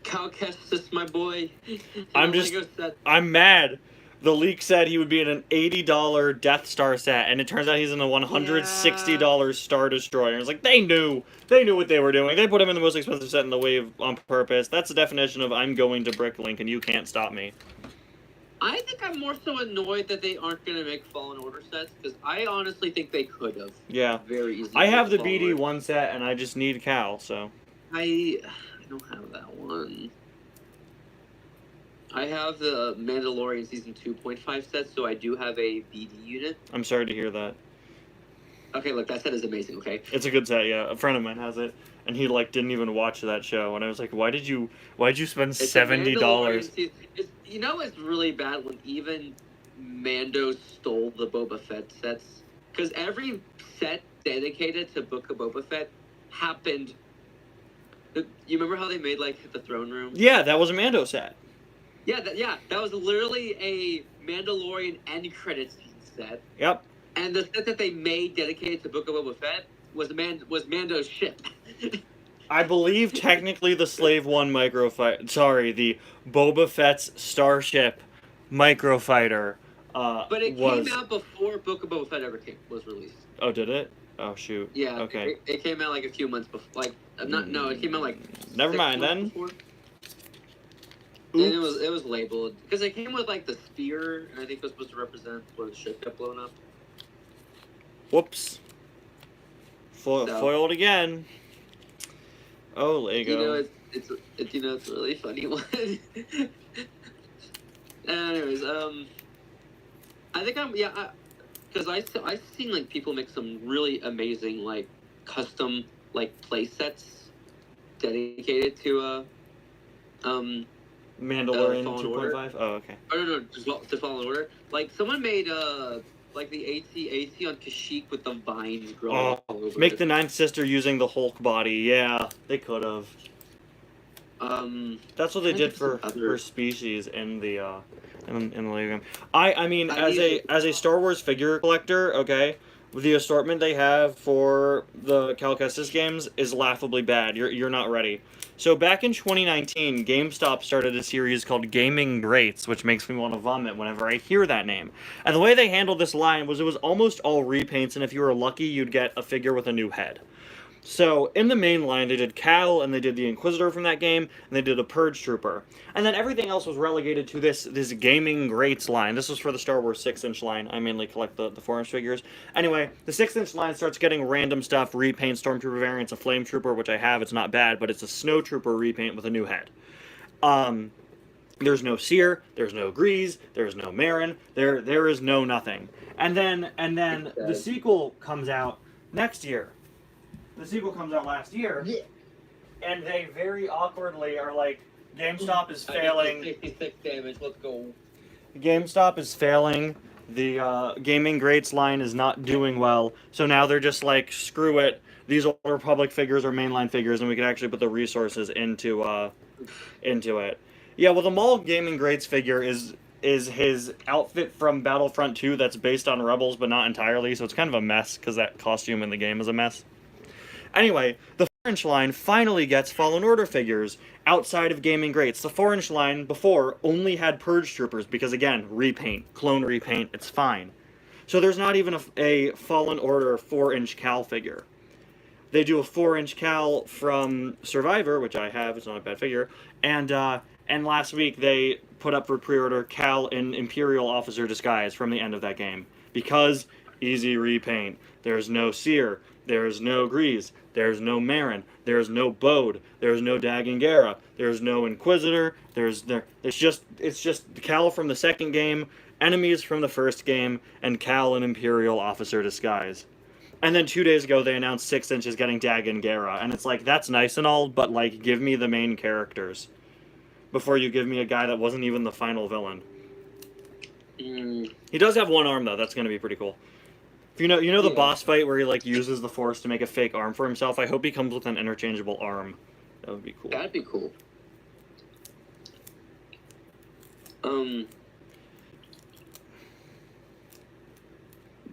Cal Kestis, my boy. I'm mad. The leak said he would be in an $80 Death Star set, and it turns out he's in a $160 Star Destroyer. It's like, they knew what they were doing. They put him in the most expensive set in the wave on purpose. That's the definition of I'm going to Bricklink and you can't stop me. I think I'm more so annoyed that they aren't going to make Fallen Order sets, because I honestly think they could have. Yeah. Very easily. I have the Fallen BD Order. one set, and I just need Cal, so. I don't have that one. I have the Mandalorian Season 2.5 set, so I do have a BD unit. I'm sorry to hear that. Okay, look, that set is amazing, okay? It's a good set, yeah. A friend of mine has it, and he, like, didn't even watch that show, and I was like, why'd you spend $70? You know it's really bad when even Mando stole the Boba Fett sets? Because every set dedicated to Book of Boba Fett happened... You remember how they made, like, the throne room? Yeah, that was a Mando set. Yeah, that was literally a Mandalorian end credits set. Yep. And the set that they made dedicated to Book of Boba Fett was Mando's ship. I believe technically the Slave One microfighter. Sorry, the Boba Fett's starship microfighter. But it came out before Book of Boba Fett ever was released. Oh, did it? Oh shoot. Yeah. Okay. It came out like a few months before. Like no, it came out like. Never mind then. Before. And it was labeled because it came with like the spear, and I think it was supposed to represent where the ship got blown up. Whoops. Foiled again. Oh, Lego. You know, it's a really funny one. Anyways, I think because I've seen like people make some really amazing like custom like play sets dedicated to Mandalorian Fallen 2.5? Oh, okay. Oh no, to Fallen Order. Like someone made like the AT on Kashyyyk with the vines growing all over make it. the Ninth Sister using the Hulk body. Yeah, they could have. That's what they did for her species in the in the Lego game. I mean, as a Star Wars figure collector, okay, the assortment they have for the Cal Kestis games is laughably bad. You're not ready. So back in 2019, GameStop started a series called Gaming Greats, which makes me want to vomit whenever I hear that name. And the way they handled this line was it was almost all repaints, and if you were lucky, you'd get a figure with a new head. So, in the main line, they did Cal, and they did the Inquisitor from that game, and they did a Purge Trooper. And then everything else was relegated to this Gaming Greats line. This was for the Star Wars 6-inch line. I mainly collect the 4-inch figures. Anyway, the 6-inch line starts getting random stuff, repaint, Stormtrooper variants, a Flame Trooper, which I have, it's not bad, but it's a Snow Trooper repaint with a new head. There's no Seer, there's no Grease, there's no Marin, there is no nothing. And then the sequel comes out next year. The sequel comes out last year, and they very awkwardly are like, GameStop is failing. 66 damage, let's go. GameStop is failing. The Gaming Greats line is not doing well, so now they're just like, screw it. These Old Republic figures are mainline figures, and we can actually put the resources into it. Yeah, well, the Maul Gaming Greats figure is his outfit from Battlefront 2 that's based on Rebels, but not entirely, so it's kind of a mess, because that costume in the game is a mess. Anyway, the 4-inch line finally gets Fallen Order figures outside of Gaming Greats. The 4-inch line before only had Purge Troopers because, again, repaint, clone repaint, it's fine. So there's not even a Fallen Order 4-inch Cal figure. They do a 4-inch Cal from Survivor, which I have, it's not a bad figure, and last week they put up for pre-order Cal in Imperial Officer Disguise from the end of that game. Because easy repaint. There's no Seer. There's no Grease. There's no Marin. There's no Bode. There's no Dagan Gera. There's no Inquisitor. It's just Cal from the second game, enemies from the first game, and Cal in Imperial Officer Disguise. And then 2 days ago they announced 6-inch is getting Dagan Gera, and it's like, that's nice and all, but like, give me the main characters before you give me a guy that wasn't even the final villain. He does have one arm though. That's gonna be pretty cool. You know the boss fight where he like uses the Force to make a fake arm for himself? I hope he comes with an interchangeable arm. That would be cool. That'd be cool.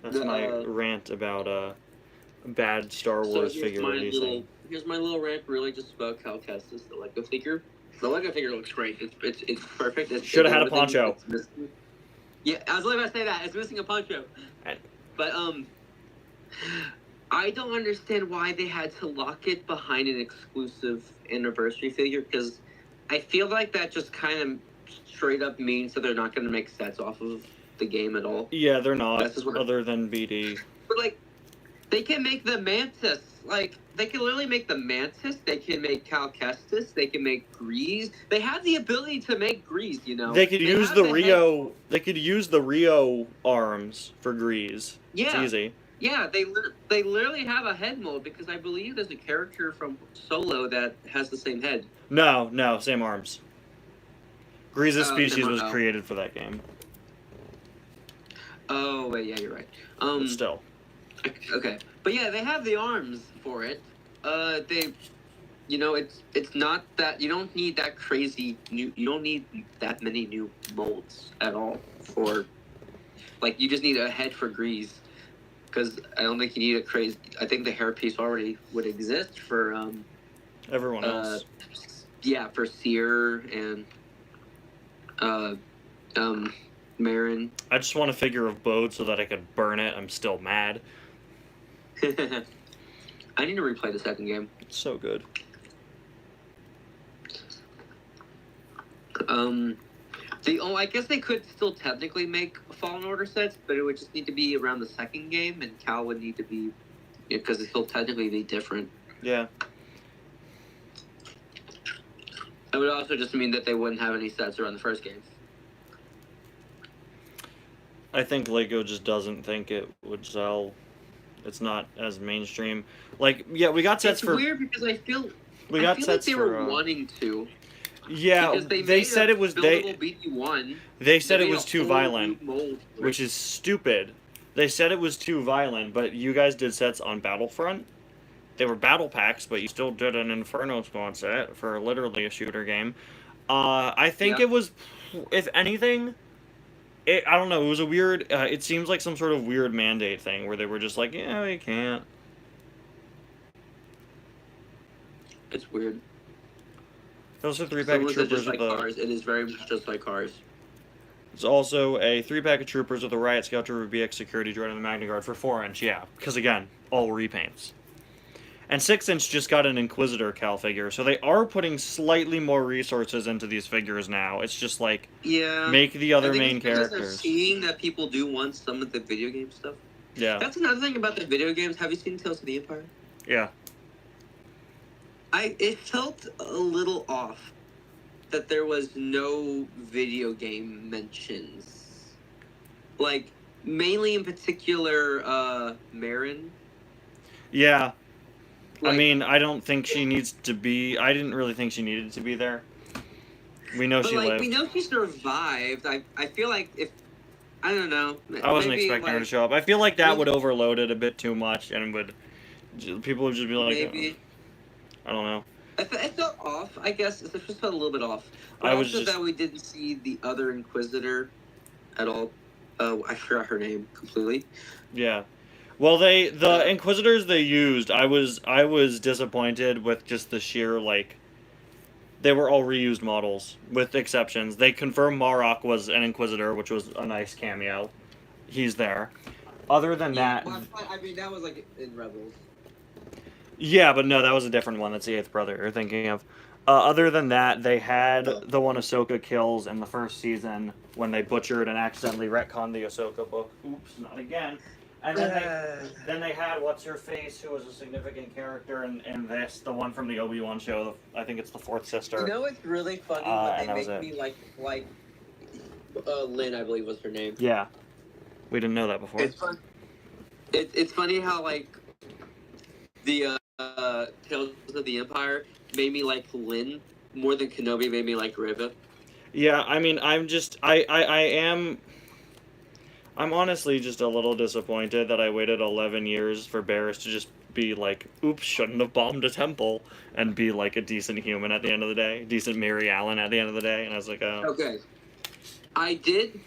That's my rant about bad Star Wars figure releasing. Here's my little rant, really, just about Cal Kestis, the Lego figure. The Lego figure looks great. It's perfect. Should have had a poncho. Yeah, I was only about to say that. It's missing a poncho. But, I don't understand why they had to lock it behind an exclusive anniversary figure, because I feel like that just kind of straight up means that they're not going to make sets off of the game at all. Yeah, they're not. That's just what- Other than BD. But like, they can make the Mantis. Like, they can literally make the Mantis. They can make Cal Kestis. They can make Grease. They have the ability to make Grease. You know. They could use have the head- Rio. They could use the Rio arms for Grease. Yeah. It's easy. Yeah, they literally have a head mold because I believe there's a character from Solo that has the same head. No, same arms. Grease's Oh, species never was know. created for that game. Oh wait, yeah, you're right. But still. Okay, but yeah, they have the arms for it. They, you know, it's not that you don't need that crazy new. You don't need that many new molds at all for, like, you just need a head for Grease, because I don't think you need a crazy. I think the hairpiece already would exist for Everyone else. yeah, for Seer and Marin. I just want a figure of Bode so that I could burn it. I'm still mad. I need to replay the second game. It's so good. I guess they could still technically make Fallen Order sets, but it would just need to be around the second game, and Cal would need to be, because he'll technically be different. Yeah. It would also just mean that they wouldn't have any sets around the first game. I think Lego just doesn't think it would sell. It's not as mainstream. Like, yeah, we got sets It's for. weird because I feel We got like sets they for. were wanting to. Yeah, Because they said it was buildable BD1. They said They it made was a too whole violent, new mold for which it. is stupid. They said it was too violent, but you guys did sets on Battlefront. They were battle packs, but you still did an Inferno Squad set for literally a shooter game. I think Yeah. it was, if anything, I don't know. It was a weird. It seems like some sort of weird mandate thing where they were just like, yeah, we can't. It's weird. Those are 3-pack Some of of it troopers just like with the. Cars. It is very much just like Cars. It's also a 3-pack of troopers with a Riot Scout Trooper BX security droid and the Magna Guard for 4-inch. Yeah, because again, all repaints. And 6-inch just got an Inquisitor Cal figure, so they are putting slightly more resources into these figures now. It's just like, Yeah. make the other I think main it's because characters. They're seeing that people do want some of the video game stuff. Yeah, That's another thing about the video games. Have you seen Tales of the Empire? yeah. It felt a little off that there was no video game mentions. Like, mainly in particular, Marin. Yeah, I Like, mean, I don't think she needs to be... I didn't really think she needed to be there. We know but she like, lived. we know she survived. I feel like if... I don't know. I wasn't maybe, expecting her to like, show up. I feel like that well- would overload it a bit too much, and would... People would just be like, Maybe. I don't know. It felt off, I guess. It just felt a little bit off. But I was also just- that we didn't see the other Inquisitor at all. I forgot her name completely. Yeah. Well, the Inquisitors they used, I was disappointed with just the sheer, like, they were all reused models, with exceptions. They confirmed Marok was an Inquisitor, which was a nice cameo. He's there. Other than that... I mean, that was like in Rebels. Yeah, but no, that was a different one. That's the 8th brother you're thinking of. Other than that, they had the one Ahsoka kills in the first season when they butchered and accidentally retconned the Ahsoka book. Oops, not again. And then they had What's-Her-Face, who was a significant character in this, the one from the Obi-Wan show. I think it's the fourth sister. You know, it's really funny and when that they was make me like Lynn, I believe was her name. Yeah. We didn't know that before. It's fun. It's funny how like the Tales of the Empire made me like Lynn more than Kenobi made me like Riva. Yeah, I mean, I'm honestly just a little disappointed that I waited 11 years for Barriss to just be like, oops, shouldn't have bombed a temple, and be like a decent human at the end of the day. Decent Mary Allen at the end of the day. And I was like, oh. Okay. I did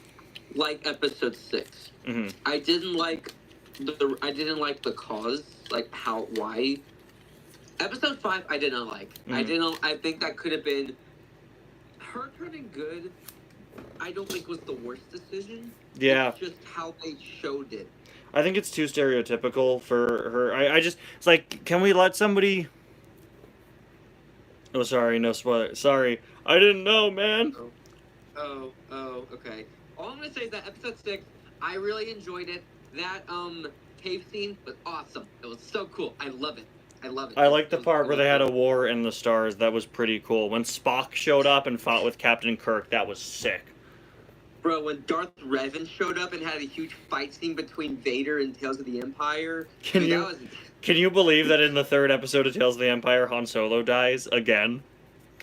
like episode 6. Mm-hmm. I didn't like the cause, like why. Episode 5 I did not like. I think that could have been her turning good. I don't think was the worst decision. Yeah. It's just how they showed it. I think it's too stereotypical for her. It's like, can we let somebody... Oh, sorry, no spoiler. Sorry. I didn't know, man. Oh. Oh, okay. All I'm gonna say is that episode 6, I really enjoyed it. That cave scene was awesome. It was so cool. I love it. I love it. I like the It was part where really they had cool. a war in the stars. That was pretty cool. When Spock showed up and fought with Captain Kirk, that was sick. Bro, when Darth Revan showed up and had a huge fight scene between Vader and Tales of the Empire, Can dude, you that was can you believe that in the 3rd episode of Tales of the Empire, Han Solo dies again?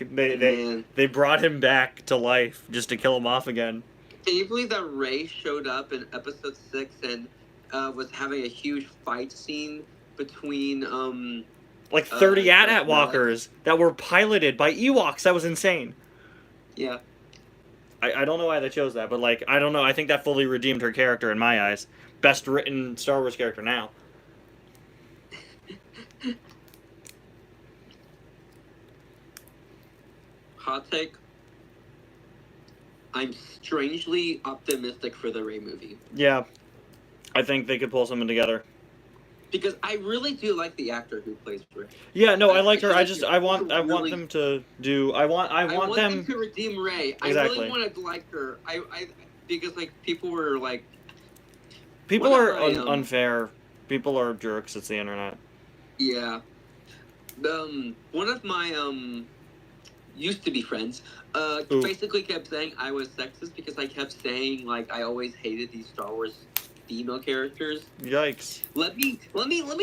man. They brought him back to life just to kill him off again. Can you believe that Rey showed up in episode 6 and was having a huge fight scene between Like 30 Darth AT-AT walkers that were piloted by Ewoks. That was insane. Yeah. I don't know why they chose that, but like I don't know. I think that fully redeemed her character in my eyes. Best written Star Wars character now. Hot take. I'm strangely optimistic for the Rey movie Yeah, I think they could pull something together. because I really do like the actor who plays Rey. Yeah, no, I like I her. I think just it's I want really- them to do. I want them. to redeem Rey. I Exactly. really want to like her. I because like people were like, People What are am I, unfair. People are jerks. It's the internet. yeah. One of my used to be friends Ooh. basically kept saying I was sexist because I kept saying like I always hated these Star Wars female characters. Yikes. Let me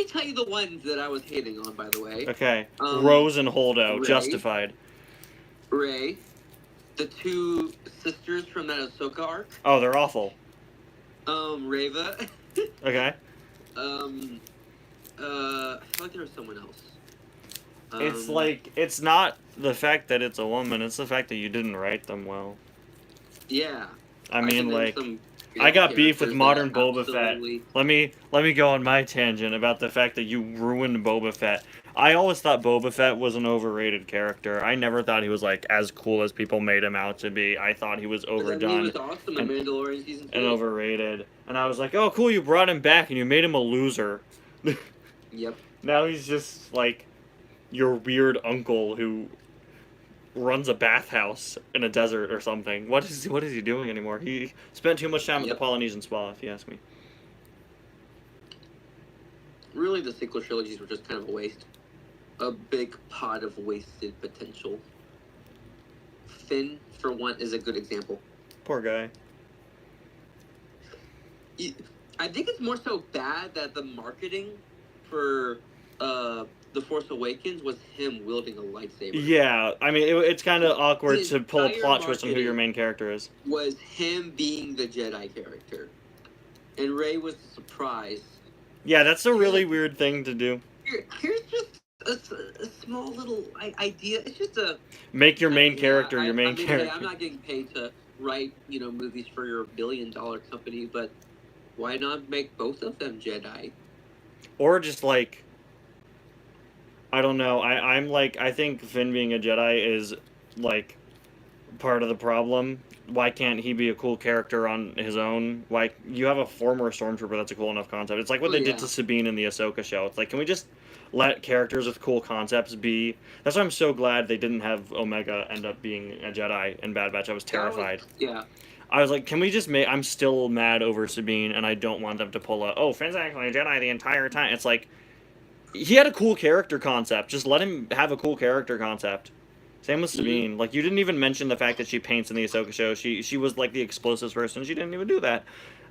tell you the ones that I was hating on, by the way. Okay. Um, Rose and Holdo, Rey. justified. Rey, the two sisters from that Ahsoka arc, Oh, they're awful. Reva, Okay. I feel like there was someone else. It's like it's not the fact that it's a woman. It's the fact that you didn't write them well. Yeah. I can mean, name like, some I got beef with characters modern that Boba Fett. absolutely- Let me go on my tangent about the fact that you ruined Boba Fett. I always thought Boba Fett was an overrated character. I never thought he was like as cool as people made him out to be. I thought he was But then he overdone was awesome in Mandalorian season 2. and overrated. And I was like, "Oh, cool, you brought him back and you made him a loser." Yep. Now he's just like your weird uncle who runs a bathhouse in a desert or something. What is he doing anymore? He spent too much time at Yep. the Polynesian spa, if you ask me. Really, the sequel trilogies were just kind of a waste. A big pot of wasted potential. Finn, for one, is a good example. Poor guy. I think it's more so bad that the marketing for The Force Awakens was him wielding a lightsaber. Yeah, I mean it's kind of awkward The to pull a entire plot twist on who your marketing- main character is. Was him being the Jedi character. And Rey was the surprise. Yeah, that's a really weird thing to do. Here's just a small little idea. It's just a... Make your main I mean, character I- your I main mean, character. I'm not getting paid to write, movies for your billion-dollar company, but why not make both of them Jedi? Or just like I don't know. I'm like I think Finn being a Jedi is like part of the problem. Why can't he be a cool character on his own? Like you have a former stormtrooper that's a cool enough concept. It's like what Oh, they did yeah. to Sabine in the Ahsoka show. It's like can we just let characters with cool concepts be? That's why I'm so glad they didn't have Omega end up being a Jedi in Bad Batch. I was terrified. Yeah. I was like, can we just make? I'm still mad over Sabine, and I don't want them to pull a. Oh, Finn's actually a Jedi the entire time. It's like, he had a cool character concept. Just let him have a cool character concept. Same with Sabine. Like you didn't even mention the fact that she paints in the Ahsoka show. She was like the explosives person. She didn't even do that.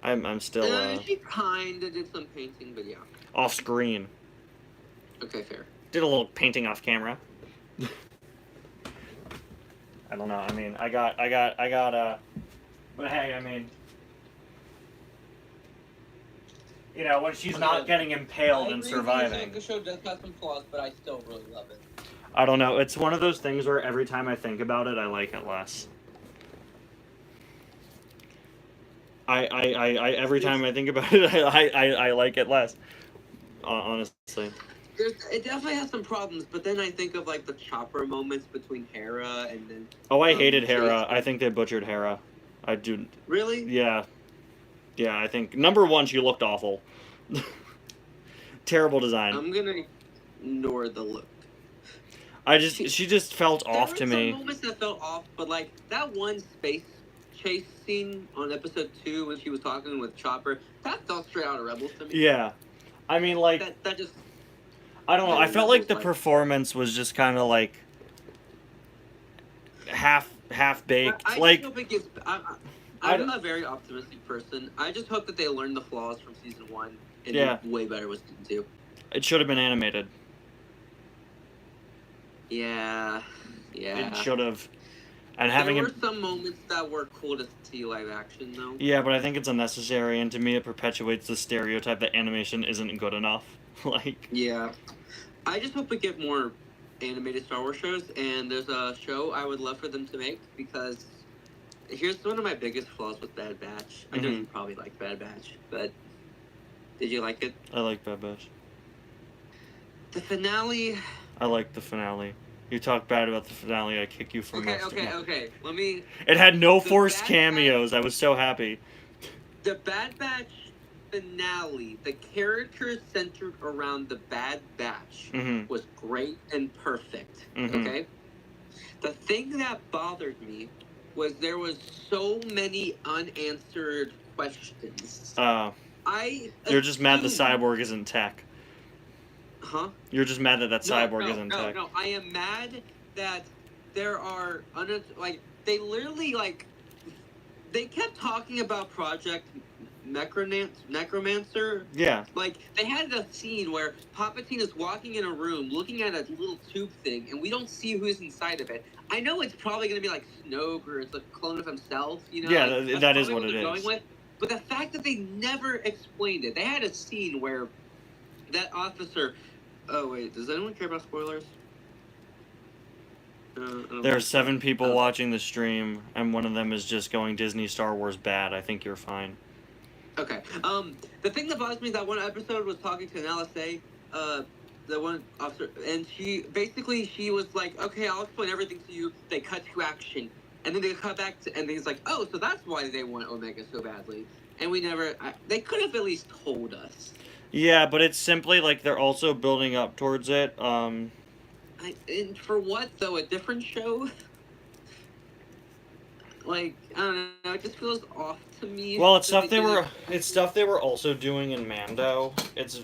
I'm still She kind of did some painting, but yeah. off screen. Okay, fair. Did a little painting off camera. I don't know. I mean, I got. But hey, I mean, when she's not getting impaled and surviving. The show does have some flaws, but I still really love it. I don't know. It's one of those things where every time I think about it, I like it less. Every time I think about it, I like it less. Honestly. It definitely has some problems, but then I think of like the chopper moments between Hera and then. Oh, I hated Hera. Jason. I think they butchered Hera. I do. Really? Yeah. Yeah, I think number one, she looked awful. Terrible design. I'm gonna ignore the look. She just felt off to There were me. some moments that felt off, but like that one space chase scene on episode 2 when she was talking with Chopper, that felt straight out of Rebels to me. Yeah. I mean, like, That just... I don't know. I felt like the Rebels, performance was just kind of like half baked. I Like, just hope it gives... I'm a very optimistic person. I just hope that they learn the flaws from season 1 and do way better with season 2. it should have been animated. Yeah. It should have. And having there were some moments that were cool to see live action, though. Yeah, but I think it's unnecessary, and to me, it perpetuates the stereotype that animation isn't good enough. Like. Yeah. I just hope we get more animated Star Wars shows, and there's a show I would love for them to make, because here's one of my biggest flaws with Bad Batch. I know you probably like Bad Batch, but did you like it? I like Bad Batch. The finale... I like the finale. You talk bad about the finale, I kick you for most of it. Okay. Let me... It had no forced cameos. I was so happy. The Bad Batch finale, the characters centered around the Bad Batch was great and perfect. Okay? The thing that bothered me was there was so many unanswered questions. You're just mad the cyborg isn't tech. Huh? You're just mad that cyborg isn't tech. No, I am mad that there are they literally they kept talking about Project Necromancer. Yeah. Like, they had a scene where Palpatine is walking in a room looking at a little tube thing, and we don't see who's inside of it. I know it's probably going to be like Snoke, or it's a clone of himself, you know? Yeah, like, that is what it is. Going with. But the fact that they never explained it, they had a scene where that officer... Oh, wait, does anyone care about spoilers? There are 7 people watching the stream, and one of them is just going Disney Star Wars bad. I think you're fine. Okay. The thing that bothers me is that one episode was talking to an LSA, the one officer, and she was like, okay, I'll explain everything to you. They cut to action. And then they cut back to, and he's like, oh, so that's why they want Omega so badly. And we never, they could have at least told us. Yeah, but it's simply like they're also building up towards it. And for what, though? A different show? Like, I don't know, it just feels off to me. Well, it's stuff they were also doing in Mando. It's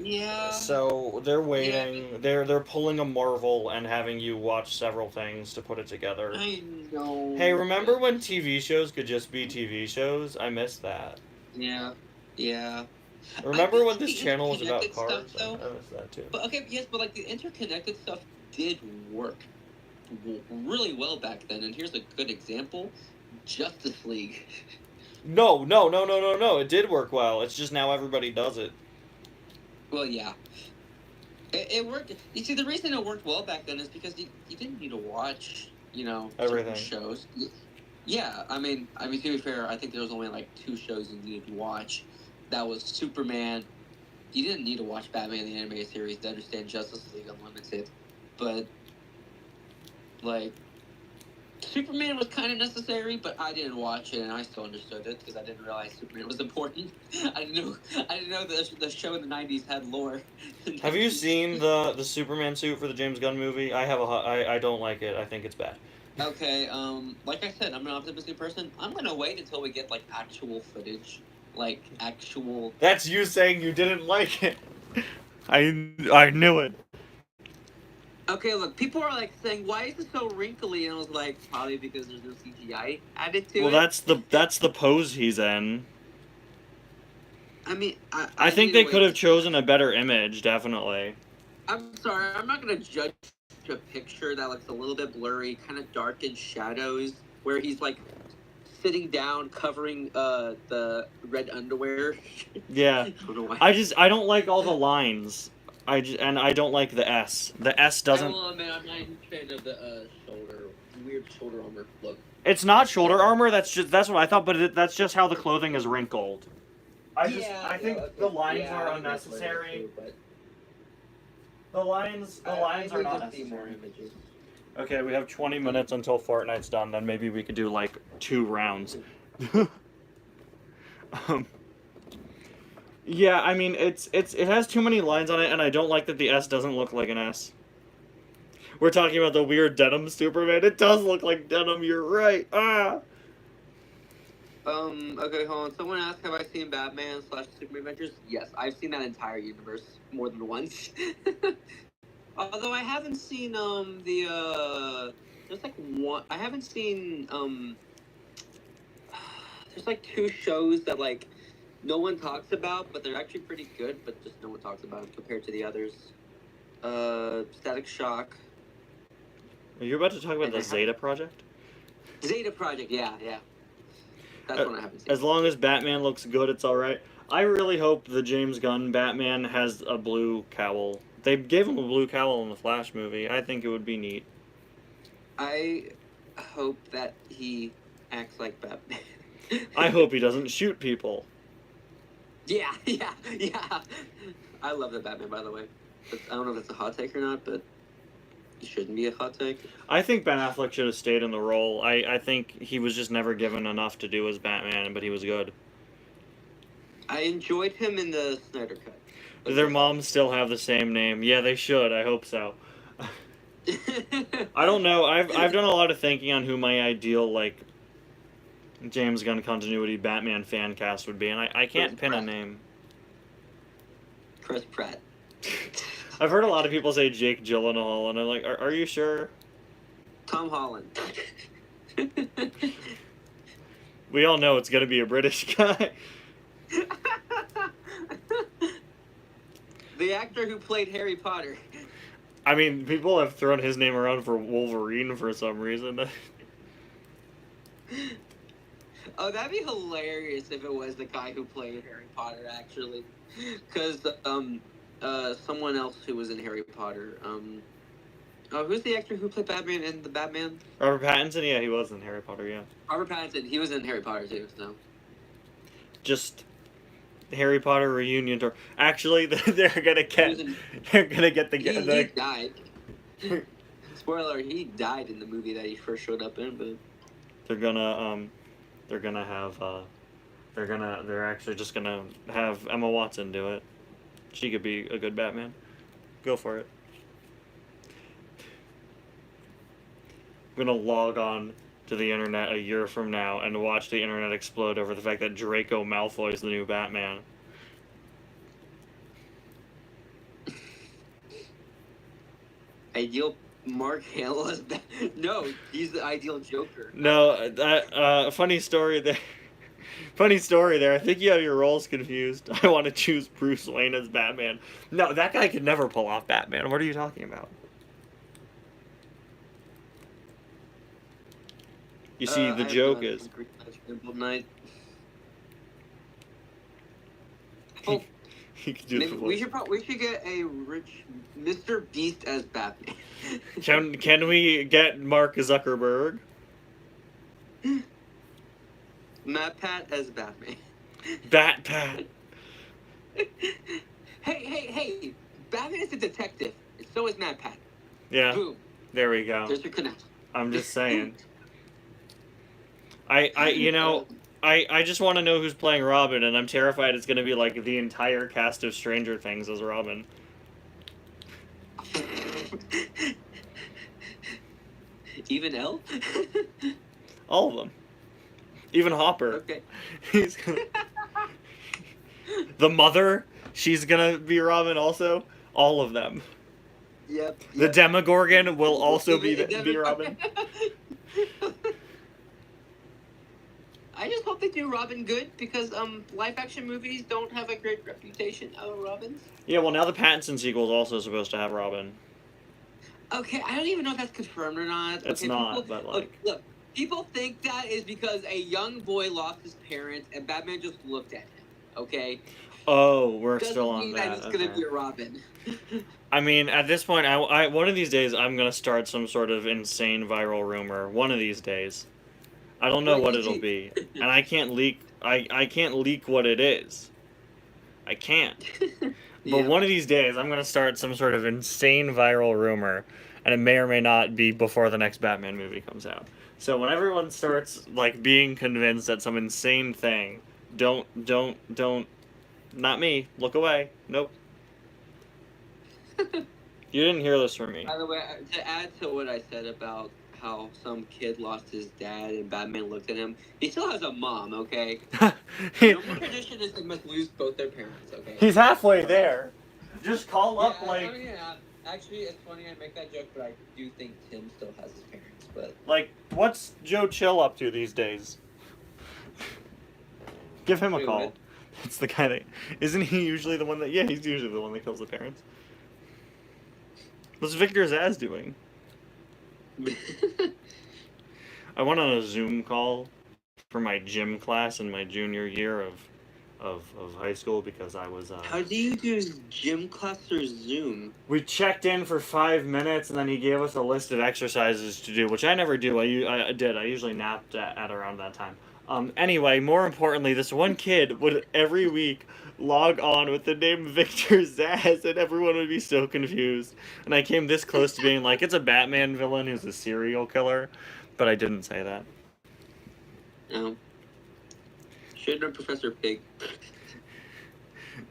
yeah. So they're waiting. Yeah. They're pulling a Marvel and having you watch several things to put it together. I know. Hey, remember when TV shows could just be TV shows? I miss that. Yeah. Remember when this channel was about cars? Stuff, I miss that too. But like the interconnected stuff did work really well back then. And here's a good example: Justice League. No. It did work well. It's just now everybody does it. Well, yeah. It worked. You see, the reason it worked well back then is because you didn't need to watch, everything. Shows. Yeah, I mean, to be fair, I think there was only like 2 shows you needed to watch. That was Superman. You didn't need to watch Batman the Animated Series to understand Justice League Unlimited. But, like, Superman was kind of necessary, but I didn't watch it, and I still understood it, because I didn't realize Superman was important. I didn't know the show in the 90s had lore. Have you seen the Superman suit for the James Gunn movie? I don't like it. I think it's bad. Okay, like I said, I'm an optimistic person. I'm gonna wait until we get, like, actual footage. Like, actual... That's you saying you didn't like it. I knew it. Okay, look, people are, like, saying, why is it so wrinkly? And I was like, probably because there's no CGI added to it. Well, that's the pose he's in. I mean, I think they could have chosen a better image, definitely. I'm sorry, I'm not gonna judge a picture that looks a little bit blurry, kind of dark in shadows, where he's, like... sitting down, covering the red underwear. Yeah. I don't like all the lines. I don't like the S. The S doesn't... I will admit, I'm not a fan of the weird shoulder armor look. It's not shoulder armor, that's what I thought, but that's just how the clothing is wrinkled. I think the lines are unnecessary. Too, the lines are not necessary. Okay, we have 20 minutes until Fortnite's done, then maybe we could do, like, 2 rounds. Yeah, I mean, it has too many lines on it, and I don't like that the S doesn't look like an S. We're talking about the weird denim Superman. It does look like denim, you're right. Ah! Okay, hold on. Someone asked, have I seen Batman slash Superman Adventures? Yes, I've seen that entire universe more than once. Although I haven't seen, there's like one, I haven't seen, there's like two shows that like no one talks about, but they're actually pretty good, but just no one talks about them compared to the others. Static Shock. Are you about to talk about the Zeta Project? Zeta Project, yeah. That's one I haven't seen. As long as Batman looks good, it's alright. I really hope the James Gunn Batman has a blue cowl. They gave him a blue cowl in the Flash movie. I think it would be neat. I hope that he acts like Batman. I hope he doesn't shoot people. Yeah. I love the Batman, by the way. But I don't know if it's a hot take or not, but it shouldn't be a hot take. I think Ben Affleck should have stayed in the role. I think he was just never given enough to do as Batman, but he was good. I enjoyed him in the Snyder Cut. Do their moms still have the same name? Yeah, they should. I hope so. I don't know. I've done a lot of thinking on who my ideal, like, James Gunn continuity Batman fan cast would be, and I can't pin a name. Chris Pratt. I've heard a lot of people say Jake Gyllenhaal, and I'm like, are you sure? Tom Holland. We all know it's gonna be a British guy. The actor who played Harry Potter. I mean, people have thrown his name around for Wolverine for some reason. Oh, that'd be hilarious if it was the guy who played Harry Potter, actually. Because, someone else who was in Harry Potter, who's the actor who played Batman in the Batman? Robert Pattinson? Yeah, he was in Harry Potter, yeah. Robert Pattinson, he was in Harry Potter, too, so. Just Harry Potter reunion tour. Actually, they're gonna get He died. Spoiler, he died in the movie that he first showed up in, but... They're actually just gonna have Emma Watson do it. She could be a good Batman. Go for it. I'm gonna log on to the internet a year from now and watch the internet explode over the fact that Draco Malfoy is the new Batman. Ideal Mark Hamill as No, he's the ideal Joker. No, that funny story there. Funny story there. I think you have your roles confused. I want to choose Bruce Wayne as Batman. No, that guy could never pull off Batman. What are you talking about? You see, the joke is... Oh, he could do maybe we should get a rich Mr. Beast as Batman. Can we get Mark Zuckerberg? Matt Pat as Batman. Bat Pat. Hey! Batman is a detective. And so is Matt Pat. Yeah. Boom. There we go. There's your connection. I'm just saying. I just want to know who's playing Robin, and I'm terrified it's going to be like the entire cast of Stranger Things as Robin. Even Elle? All of them. Even Hopper. Okay. He's gonna... The mother, she's gonna be Robin also. All of them. Yep. The Demogorgon will also be Robin. I just hope they do Robin good because live action movies don't have a great reputation of Robins. Yeah, well now the Pattinson sequel is also supposed to have Robin. Okay, I don't even know if that's confirmed or not. It's okay, not, but like... Look, people think that is because a young boy lost his parents and Batman just looked at him, okay? Oh, we're Doesn't still on mean that. He's gonna be a Robin. I mean, at this point, I one of these days I'm gonna start some sort of insane viral rumor. One of these days. I don't know what it'll be. And I can't leak... I can't leak what it is. I can't. But one of these days, I'm going to start some sort of insane viral rumor, and it may or may not be before the next Batman movie comes out. So when everyone starts, like, being convinced that some insane thing, don't, not me, look away, nope. You didn't hear this from me. By the way, to add to what I said about how some kid lost his dad and Batman looked at him. He still has a mom, okay? He- Normal tradition is they must lose both their parents, okay? He's halfway there. Just call Yeah, up, like, I mean, yeah. Actually, it's funny I make that joke, but I do think Tim still has his parents. But what's Joe Chill up to these days? Give him a Wait, call. what? It's the guy that... Isn't he usually the one that... Yeah, he's usually the one that kills the parents. What's Victor Zsasz doing? I went on a Zoom call for my gym class in my junior year of high school because I was... How do you do gym class or Zoom? We checked in for 5 minutes, and then he gave us a list of exercises to do, which I never do. I did. I usually napped at around that time. Anyway, more importantly, this one kid would every week log on with the name Victor Zsasz, and everyone would be so confused. And I came this close to being like, it's a Batman villain who's a serial killer, but I didn't say that. No. Should have been Professor Pig.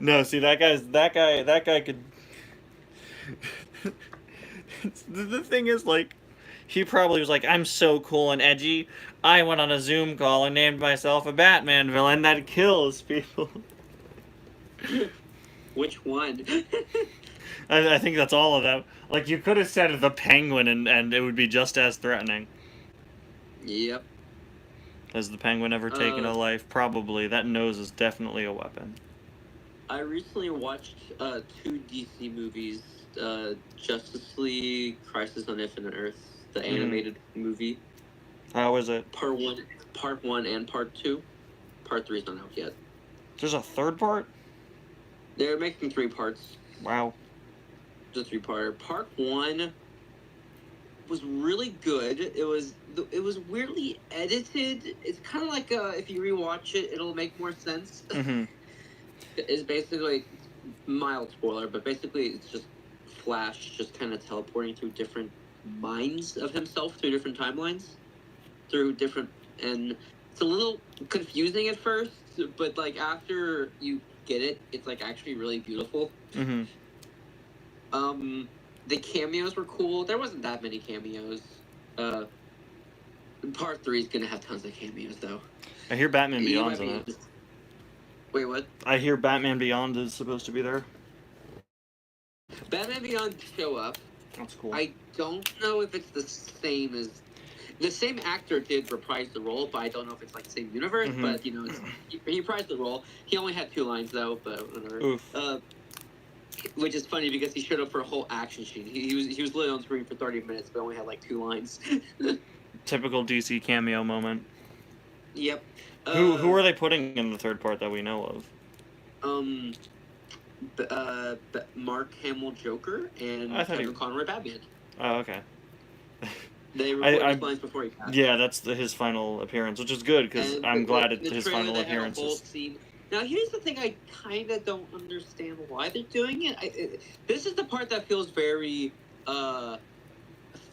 No, see, that guy could... The thing is, like, he probably was like, I'm so cool and edgy, I went on a Zoom call and named myself a Batman villain that kills people. Which one? I think that's all of them. Like, you could have said the Penguin and it would be just as threatening. Yep. Has the Penguin ever taken a life? Probably. That nose is definitely a weapon. I recently watched 2 DC movies, Justice League, Crisis on Infinite Earth, the animated movie. How is it? Part 1 and Part 2. Part 3 is not out yet. There's a third part? They're making 3 parts. Wow. It's a 3-parter. Part 1 was really good. It was weirdly edited. It's kind of like if you rewatch it, it'll make more sense. Mm-hmm. It's basically, mild spoiler, but basically it's just Flash just kind of teleporting through different minds of himself, through different timelines, and it's a little confusing at first, but like after you get it, it's like actually really beautiful. Mm-hmm. The cameos were cool. There wasn't that many cameos. Part 3 is gonna have tons of cameos though. I hear Batman Beyond's in it. Wait, what? I hear Batman Beyond is supposed to be there. Batman Beyond show up. That's cool. I don't know if it's the same as... The same actor did reprise the role, but I don't know if it's like the same universe. Mhm. But, you know, he reprised the role. He only had 2 lines, though, but whatever. Oof. Which is funny because he showed up for a whole action scene. He was literally on screen for 30 minutes, but only had like 2 lines. Typical DC cameo moment. Yep. Who are they putting in the third part that we know of? Mark Hamill Joker and Kevin Conroy Batman. Oh, okay. They recorded his lines before he passed. Yeah, that's his final appearance, which is good because I'm glad it's his final appearance. Now, here's the thing: I kind of don't understand why they're doing it. This is the part that feels very fan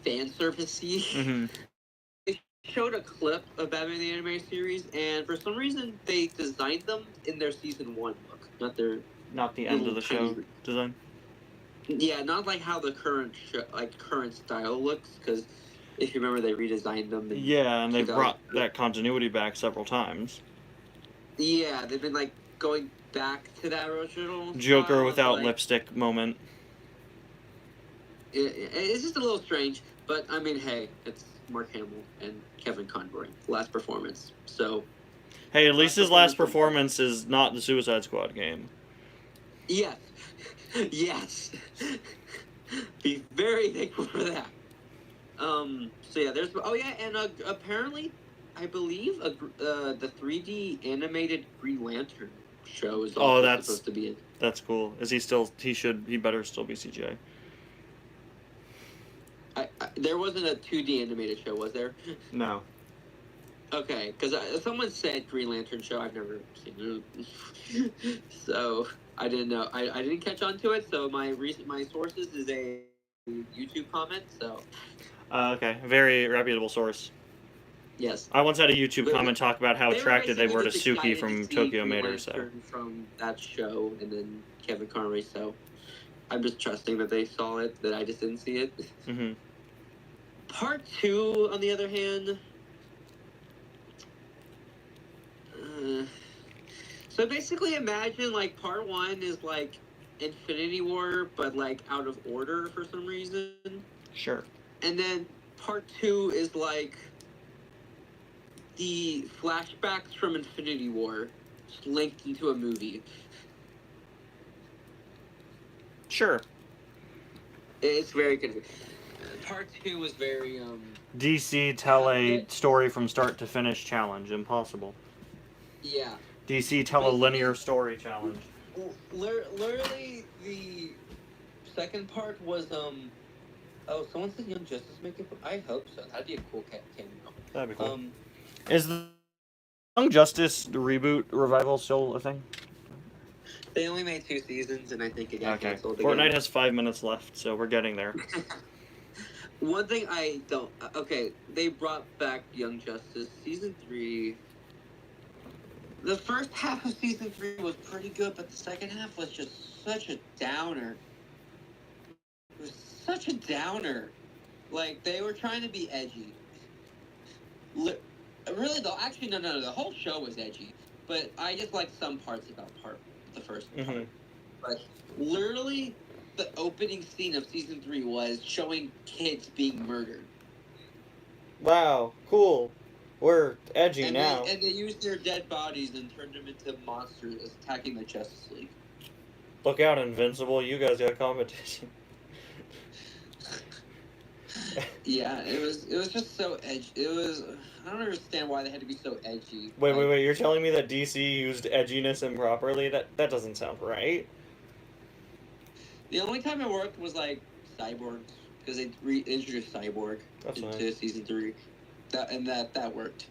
servicey. Mm-hmm. They showed a clip of Batman the Animated Series, and for some reason, they designed them in their season 1 look, not the end of the show design. Yeah, not like how the current current style looks, because if you remember, they redesigned them. Yeah, and they brought that continuity back several times. Yeah, they've been like going back to that original Joker style, without lipstick moment. It's just a little strange, but I mean, hey, it's Mark Hamill and Kevin Conroy, last performance. So, hey, at least his last performance is not the Suicide Squad game. Yes, yes. Be very thankful for that. So yeah, there's and apparently, I believe the 3D animated Green Lantern show is also supposed to be in. That's cool. Is he still? He better still be CGI. There wasn't a 2D animated show, was there? No. Okay, because someone said Green Lantern show. I've never seen it, so I didn't know. I didn't catch on to it. So my sources is a YouTube comment. So. Okay, very reputable source. Yes. I once had a YouTube comment talk about how attracted they were to Suki from Tokyo Mater. So. From that show, and then Kevin Conroy. So, I'm just trusting that they saw it, that I just didn't see it. Mm-hmm. Part 2, on the other hand, so basically imagine, like, part 1 is, like, Infinity War, but, like, out of order for some reason. Sure. And then part 2 is, like, the flashbacks from Infinity War linked into a movie. Sure. It's very confusing. Part 2 was very, DC tell a story from start to finish challenge. Impossible. yeah. DC tell a linear story challenge. Literally, the second part was, oh, someone said Young Justice make it? I hope so. That'd be a cool cameo. That'd be cool. Is the Young Justice reboot revival still a thing? They only made 2 seasons, and I think it got canceled again. Fortnite has 5 minutes left, so we're getting there. One thing I don't... Okay, they brought back Young Justice. Season 3... The first half of Season 3 was pretty good, but the second half was just such a downer. It was such a downer. Like, they were trying to be edgy. Really, though, actually, no, the whole show was edgy. But I just liked some parts about the first part. Mm-hmm. But literally, the opening scene of Season 3 was showing kids being murdered. Wow, cool. We're edgy and now. They used their dead bodies and turned them into monsters attacking the Justice League. Look out, Invincible. You guys got competition. Yeah, it was just so edgy. I don't understand why they had to be so edgy. Wait. You're telling me that DC used edginess improperly? That doesn't sound right. The only time it worked was, like, Cyborg, because they reintroduced Cyborg into Season 3. That worked.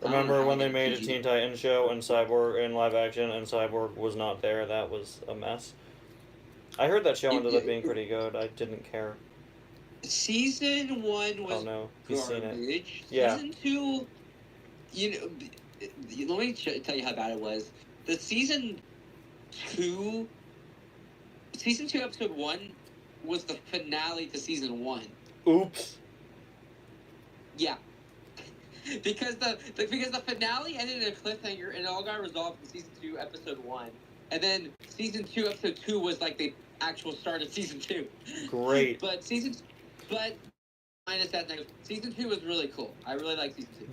Remember when they made a Teen Titans show and Cyborg in live action and Cyborg was not there? That was a mess. I heard that show ended up being pretty good. I didn't care. Season 1 was he's seen it. garbage. Yeah. Season 2, let me tell you how bad it was. The Season 2 episode 1 was the finale to Season 1. Oops. Yeah. because the finale ended in a cliffhanger and it all got resolved in Season 2 episode 1. And then Season 2 episode 2 was like the actual start of Season 2. Great. But minus that thing, Season 2 was really cool. I really like Season 2.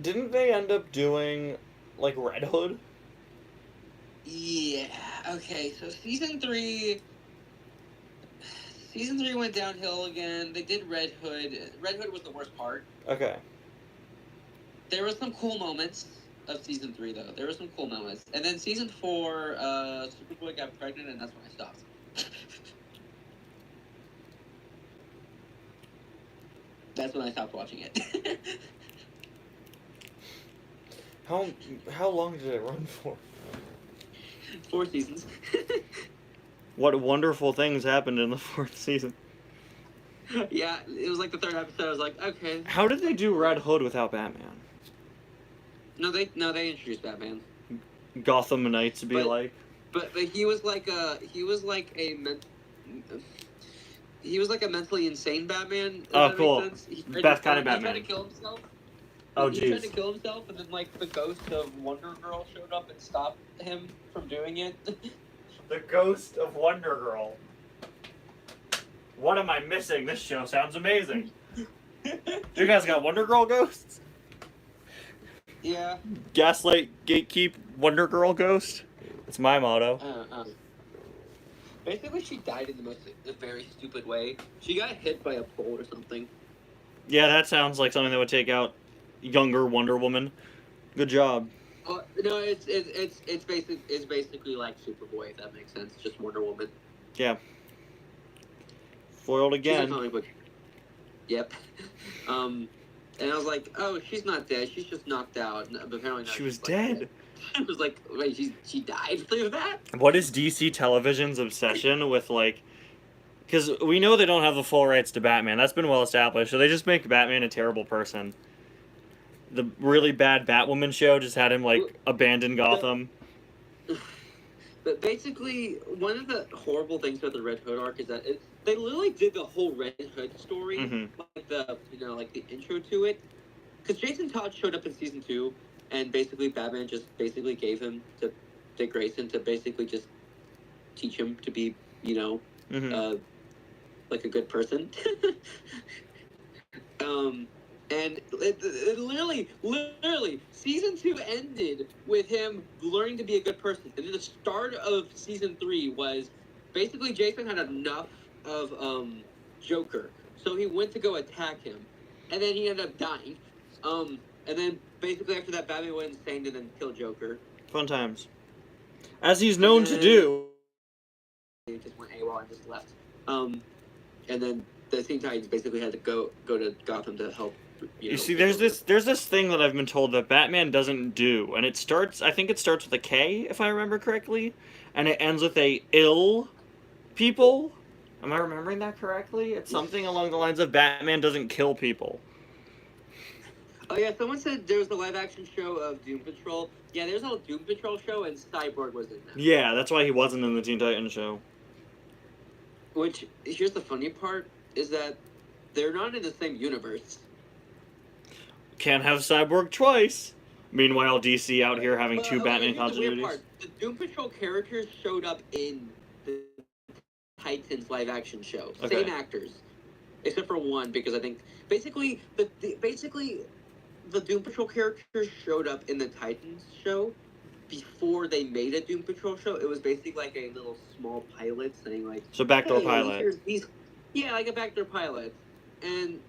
Didn't they end up doing, like, Red Hood? Yeah. Okay, so Season 3 went downhill again. They did Red Hood. Red Hood was the worst part. Okay. There were some cool moments of Season 3, though. There were some cool moments. And then Season 4, Superboy got pregnant, and that's when I stopped. That's when I stopped watching it. How long did it run for? 4 seasons. What wonderful things happened in the 4th season. Yeah, it was like the 3rd episode. I was like, okay. How did they do Red Hood without Batman? No, they introduced Batman. Gotham Knights like. But he was like a mentally insane Batman. Oh, cool. Best kind of Batman. He tried to kill himself. Oh, jeez. He tried to kill himself, and then, like, the ghost of Wonder Girl showed up and stopped him from doing it. The ghost of Wonder Girl. What am I missing? This show sounds amazing. You guys got Wonder Girl ghosts? Yeah. Gaslight, gatekeep, Wonder Girl ghost? That's my motto. Basically, she died in a very stupid way. She got hit by a pole or something. Yeah, that sounds like something that would take out younger Wonder Woman. Good job. No, it's basically like Superboy, if that makes sense. Just Wonder Woman. Yeah. Foiled again. She's a comic book. Yep. And I was like, oh, she's not dead. She's just knocked out. But apparently not. She was dead. I was like, wait, she died through that? What is DC Television's obsession with, like... Because we know they don't have the full rights to Batman. That's been well established. So they just make Batman a terrible person. The really bad Batwoman show just had him, like, abandon Gotham. But basically, one of the horrible things about the Red Hood arc is that they literally did the whole Red Hood story, like like the intro to it, because Jason Todd showed up in season 2, and basically Batman just basically gave him to Dick Grayson to basically just teach him to be, like a good person. And it literally, season 2 ended with him learning to be a good person. And then the start of season 3 was basically Jason had enough of Joker, so he went to go attack him, and then he ended up dying. And then basically after that, Batman went insane and then killed Joker. Fun times, as he's known to do. He just went AWOL and just left. And then the Teen Titans basically had to go to Gotham to help. You see, there's this thing that I've been told that Batman doesn't do, and I think it starts with a K, if I remember correctly, and it ends with a ill people. Am I remembering that correctly? It's something along the lines of Batman doesn't kill people. Oh yeah, someone said there was a live action show of Doom Patrol. Yeah, there's a Doom Patrol show, and Cyborg was in that. Yeah, that's why he wasn't in the Teen Titans show. Which, here's the funny part, is that they're not in the same universe. Can't have Cyborg twice. Meanwhile, DC out here having two Batman continuities. The Doom Patrol characters showed up in the Titans live action show. Okay. Same actors, except for one, because I think basically the Doom Patrol characters showed up in the Titans show before they made a Doom Patrol show. It was basically like a little small pilot saying like, so backdoor hey, pilot. Yeah, like a backdoor pilot, and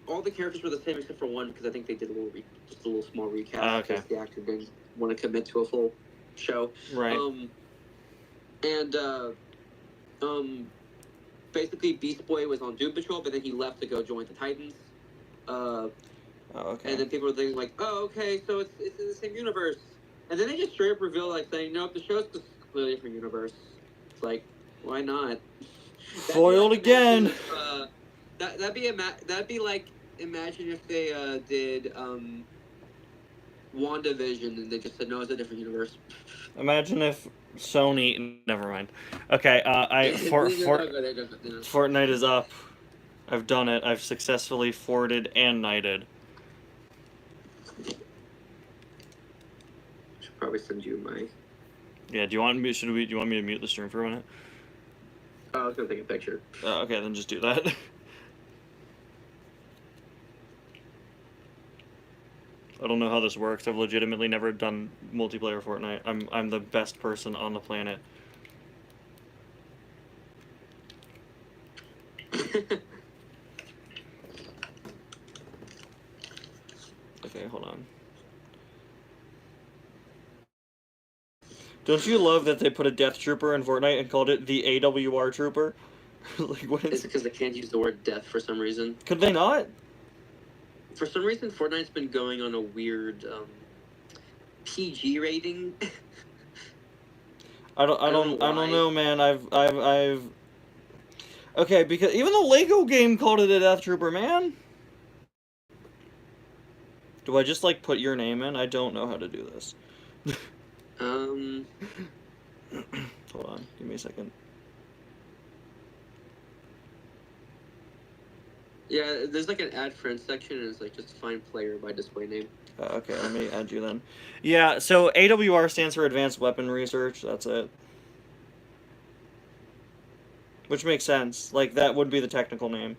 all the characters were the same except for one, because I think they did just a little small recast. Okay. Because the actor didn't want to commit to a full show. Right. Basically Beast Boy was on Doom Patrol, but then he left to go join the Titans. Okay. And then people were thinking like, oh, okay, so it's in the same universe. And then they just straight up reveal like saying, nope, the show's a completely different universe. It's like, why not? Foiled again. That'd be like, imagine if they did WandaVision and they just said no, it's a different universe. Imagine if Sony. Never mind. Okay. Fortnite is up. I've done it. I've successfully forted and knighted. Should probably send you my. Yeah. Do you want me? Do you want me to mute the stream for a minute? Oh, I was gonna take a picture. Okay, then just do that. I don't know how this works. I've legitimately never done multiplayer Fortnite. I'm the best person on the planet. Okay, hold on. Don't you love that they put a Death Trooper in Fortnite and called it the AWR Trooper? Like, what is it because they can't use the word death for some reason? Could they not? For some reason, Fortnite's been going on a weird PG rating. I don't know, man. I've okay, because even the Lego game called it a Death Trooper, man. Do I just like put your name in? I don't know how to do this. Hold on, give me a second. Yeah, there's like an add friends section, and it's like just find player by display name. Okay, let me add you then. Yeah, so AWR stands for Advanced Weapon Research. That's it. Which makes sense. Like, that would be the technical name.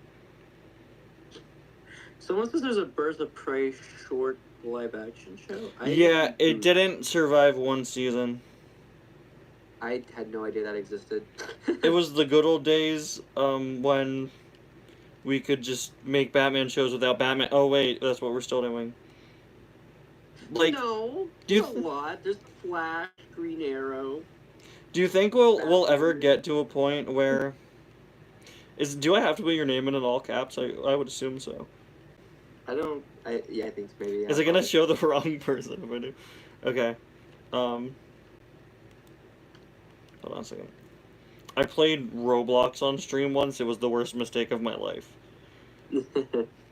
Someone says there's a Birds of Prey short live action show. Yeah, it didn't survive one season. I had no idea that existed. It was the good old days, when we could just make Batman shows without Batman. Oh wait, that's what we're still doing. Like, no, there's a lot. There's Flash, Green Arrow. Do you think we'll ever get to a point where do I have to put your name in all caps? I would assume so. I think maybe. Yeah, is it gonna show the wrong person if I do? Okay. Hold on a second. I played Roblox on stream once. It was the worst mistake of my life.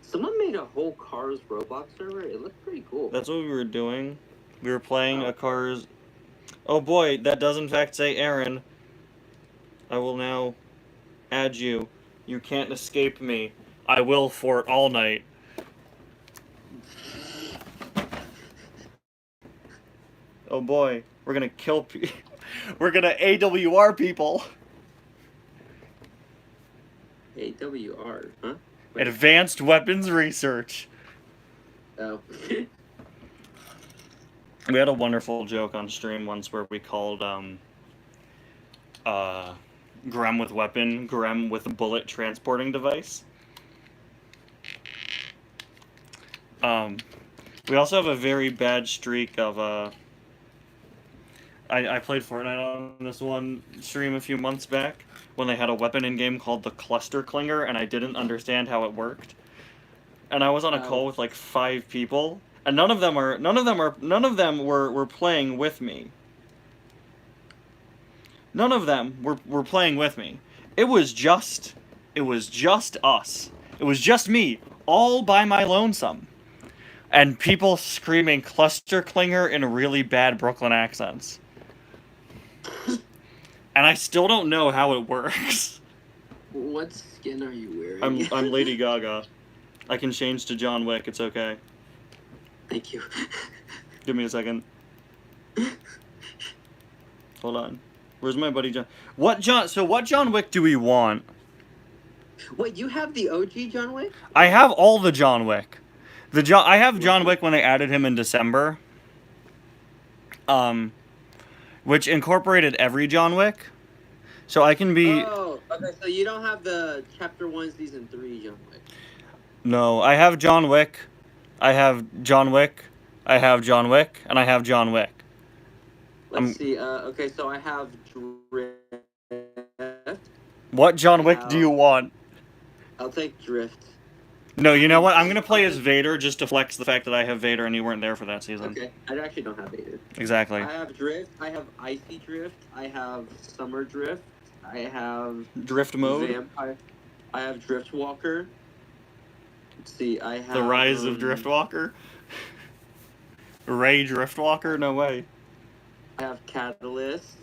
Someone made a whole Cars Roblox server. It looked pretty cool. That's what we were doing. We were playing a Cars. Oh boy, that does in fact say Aaron. I will now add you. You can't escape me. I will fort all night. Oh boy, we're gonna kill we're gonna AWR people. AWR, huh? Advanced Weapons Research. Oh. We had a wonderful joke on stream once where we called Grem with weapon Grem with a bullet transporting device. We also have a very bad streak of I played Fortnite on this one stream a few months back when they had a weapon in game called the Cluster Clinger, and I didn't understand how it worked. And I was on a call with like 5 people, and none of them were playing with me. None of them were playing with me. It was just us. It was just me, all by my lonesome. And people screaming Cluster Clinger in really bad Brooklyn accents. And I still don't know how it works. What skin are you wearing? I'm Lady Gaga. I can change to John Wick, it's okay. Thank you. Give me a second. Hold on. Where's my buddy John? What John Wick do we want? Wait, you have the OG John Wick? I have all the John Wick. I have John Wick when they added him in December. Which incorporated every John Wick. So I can be... Oh, okay, so you don't have the Chapter 1, Season 3 John Wick. No, I have John Wick. I have John Wick. I have John Wick. And I have John Wick. Let's see, okay, so I have Drift. What John Wick do you want? I'll take Drift. No, you know what? I'm gonna play as Vader just to flex the fact that I have Vader and you weren't there for that season. Okay, I actually don't have Vader. Exactly. I have Drift, I have Icy Drift, I have Summer Drift, I have... Drift mode? Vampire. I have Driftwalker. Let's see, I have... The Rise of Driftwalker? Ray Driftwalker? No way. I have Catalyst.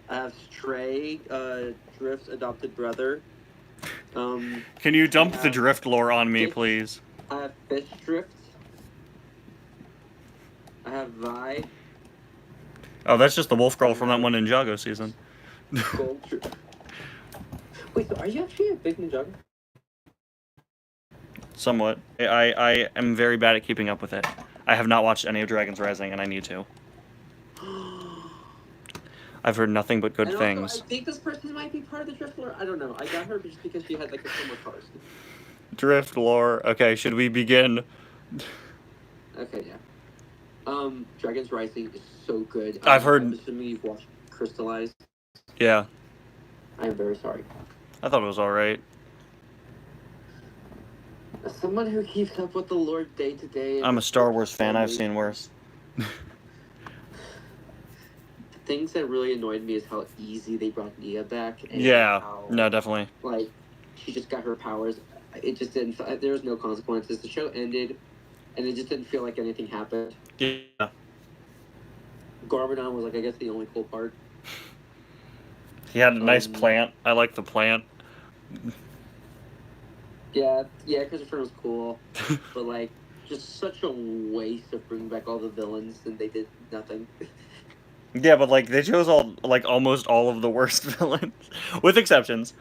I have Stray, Drift's adopted brother. Can you dump the Drift lore on me, please? I have Fish Drift. I have Vi. Oh, that's just the Wolf Girl from that one Ninjago season. Gold Drift. Wait, so are you actually a big Ninjago? Somewhat. I am very bad at keeping up with it. I have not watched any of Dragon's Rising, and I need to. I've heard nothing but good things. Also, I think this person might be part of the Drift lore. I don't know. I got her just because she had like a similar cars. Drift lore. Okay, should we begin? Okay, yeah. Dragon's Rising is so good. I've heard. I'm assuming you've watched Crystallized. Yeah. I am very sorry. I thought it was alright. As someone who keeps up with the lore day to day. I'm a Star Wars fan. I've seen worse. Things that really annoyed me is how easy they brought Nia back. And Yeah. how, No, definitely. Like, she just got her powers. It just didn't. There was no consequences. The show ended, and it just didn't feel like anything happened. Yeah. Garmadon was like, I guess, the only cool part. He had a nice plant. I like the plant. Yeah, Christopher was cool, but like, just such a waste of bringing back all the villains, and they did nothing. Yeah, but like they chose almost all of the worst villains, with exceptions.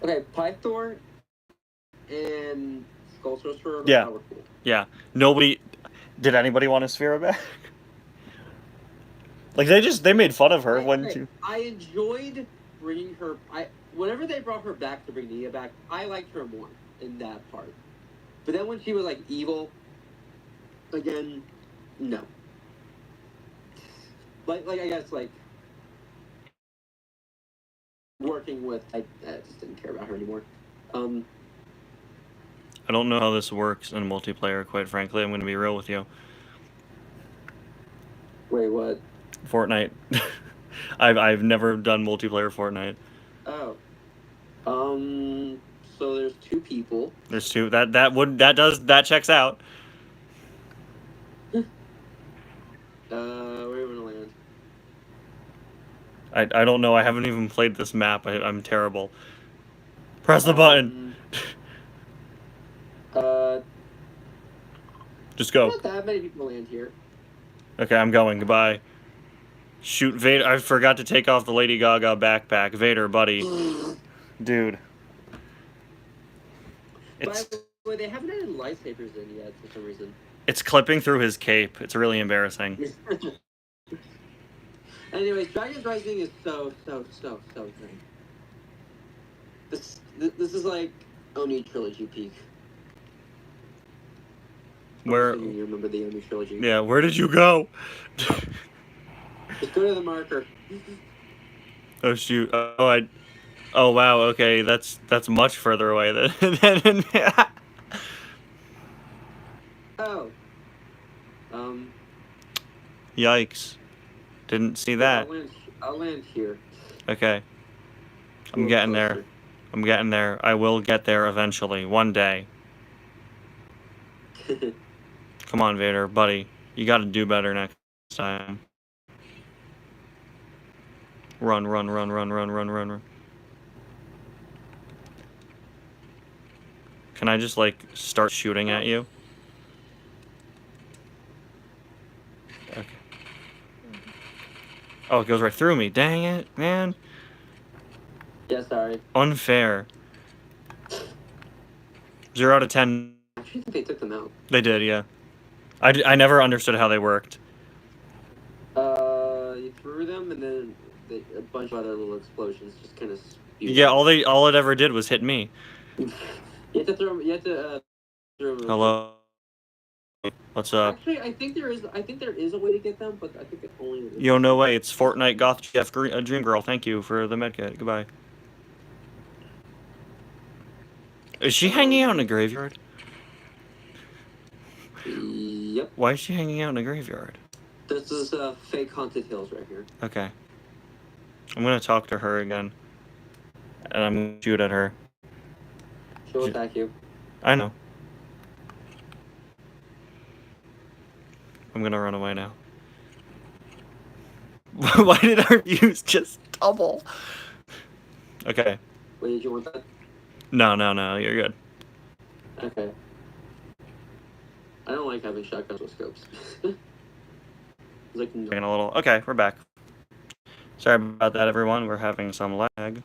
Okay, Pythor and Skull Sorcerer. Yeah. Were cool. Yeah. Nobody. Did anybody want Sphera back? Like they made fun of her when she. I enjoyed bringing her. Whenever they brought her back to bring Nia back, I liked her more in that part. But then when she was like evil, again, no. Like I guess like working with, I just didn't care about her anymore. I don't know how this works in multiplayer. Quite frankly, I'm going to be real with you. Wait, what? Fortnite. I've never done multiplayer Fortnite. Oh. So there's 2 people. There's 2. That checks out. Where I don't know. I haven't even played this map. I'm terrible. Press the button. Just go. Not that many people land here. Okay, I'm going. Goodbye. Shoot, Vader. I forgot to take off the Lady Gaga backpack. Vader, buddy. Dude. By the way, they haven't added lightsabers in yet for some reason. It's clipping through his cape. It's really embarrassing. Anyways, Dragon's Rising is so good. This is like Oni trilogy peak. Where? You remember the Oni trilogy? Yeah. Where did you go? Just go to the marker. Oh shoot! Oh wow. Okay, that's much further away than. Oh. Yikes! Didn't see that. I'll land here. Okay. I'm getting there. I'm getting there. I will get there eventually, one day. Come on, Vader, buddy. You gotta do better next time. Run, run, run, run, run, run, run, run. Can I just, like, start shooting at you? Okay. Oh, it goes right through me. Dang it, man. Yeah, sorry. Unfair. 0 out of 10. I actually think they took them out. They did, yeah. I never understood how they worked. You threw them, and then a bunch of other little explosions just kind of spewed. Yeah, all it ever did was hit me. You have to throw them. You have to throw them. Hello. What's up? Actually, I think there is a way to get them, but I think it's only. Yo, no way. It's Fortnite Goth Jeff Dream Girl. Thank you for the medkit. Goodbye. Is she hanging out in a graveyard? Yep. Why is she hanging out in a graveyard? This is fake Haunted Hills right here. Okay. I'm gonna talk to her again. And I'm gonna shoot at her. She'll attack you. I know. I'm gonna run away now. Why did our views just double? Okay. Wait, did you want that? No, you're good. Okay. I don't like having shotguns with scopes. Like, no. A little. Okay, we're back. Sorry about that, everyone. We're having some lag.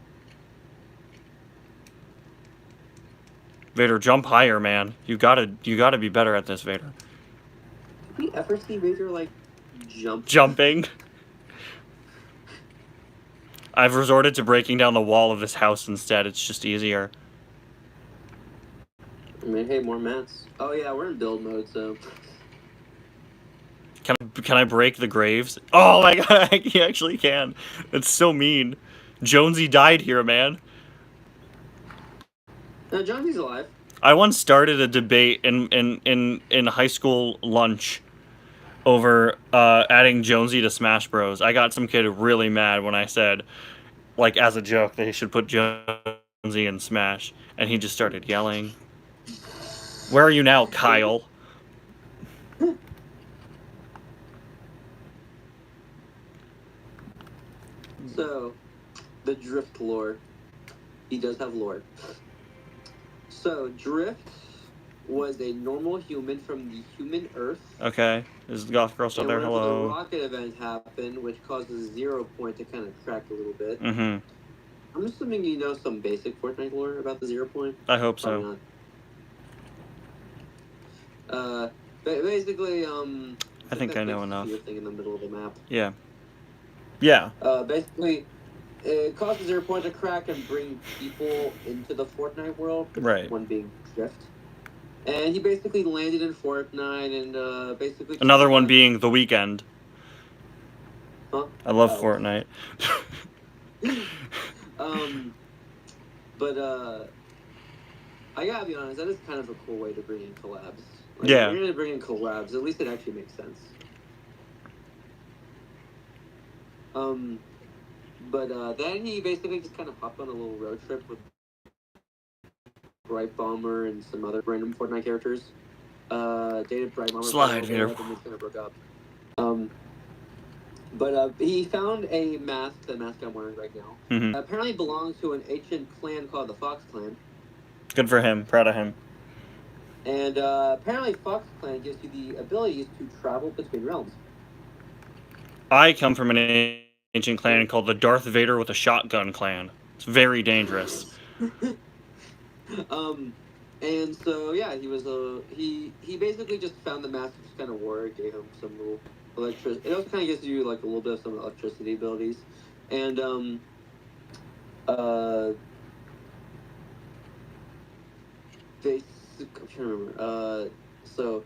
Vader, jump higher, man. You gotta be better at this, Vader. Did we ever see Vader like jump? Jumping. I've resorted to breaking down the wall of this house instead. It's just easier. I mean, hey, more mats. Oh yeah, we're in build mode, so. Can I break the graves? Oh my god, he actually can. It's so mean. Jonesy died here, man. No, Jonesy's alive. I once started a debate in high school lunch over adding Jonesy to Smash Bros. I got some kid really mad when I said, like, as a joke, they should put Jonesy in Smash, and he just started yelling. Where are you now, Kyle? So, the Drift lore. He does have lore. So, Drift was a normal human from the human Earth. Okay. Is the goth girl still there? Hello. A rocket event happened, which causes 0 point to kind of crack a little bit. Mm-hmm. I'm assuming you know some basic Fortnite lore about the 0 point. I hope so. Basically, I think I know enough. Thing in the middle of the map. Yeah. Yeah. Basically, it causes 0 point to crack and bring people into the Fortnite world. Right. One being Drift. And he basically landed in Fortnite and basically. Another one being The Weeknd. Huh? I love Fortnite. I gotta be honest, that is kind of a cool way to bring in collabs. Like, Yeah. If you're gonna bring in collabs, at least it actually makes sense. Then he basically just kind of hopped on a little road trip with Bright Bomber and some other random Fortnite characters. Dated Bright Bomber. Slide, Vader. Then they kind of broke up. But he found a mask, the mask I'm wearing right now. Mm-hmm. Apparently belongs to an ancient clan called the Fox Clan. Good for him. Proud of him. And apparently Fox Clan gives you the abilities to travel between realms. I come from an ancient clan called the Darth Vader with a shotgun clan. It's very dangerous. And so yeah, he was he basically just found the mask, just kind of wore it, gave him some little electricity. It also kind of gives you like a little bit of some electricity abilities, and uh, basic. I'm trying to remember. So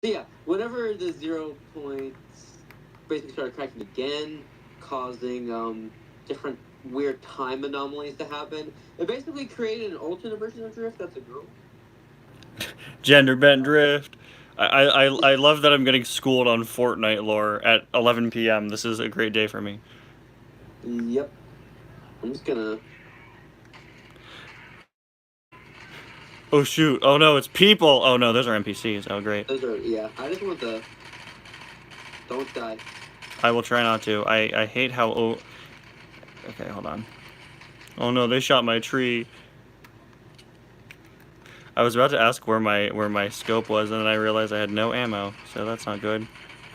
yeah, whenever the 0 points basically started cracking again, causing different weird time anomalies to happen, it basically created an alternate version of Drift that's a girl. Gender bent drift. I love that I'm getting schooled on Fortnite lore at 11 p.m. This is a great day for me. Yep. I'm just gonna. Oh shoot. Oh no, it's people. Oh no, those are NPCs. Oh great. Those are, yeah. I just want the. Don't die. I will try not to. I hate how. Oh. Okay, hold on. Oh no, they shot my tree. I was about to ask where my scope was, and then I realized I had no ammo, so that's not good.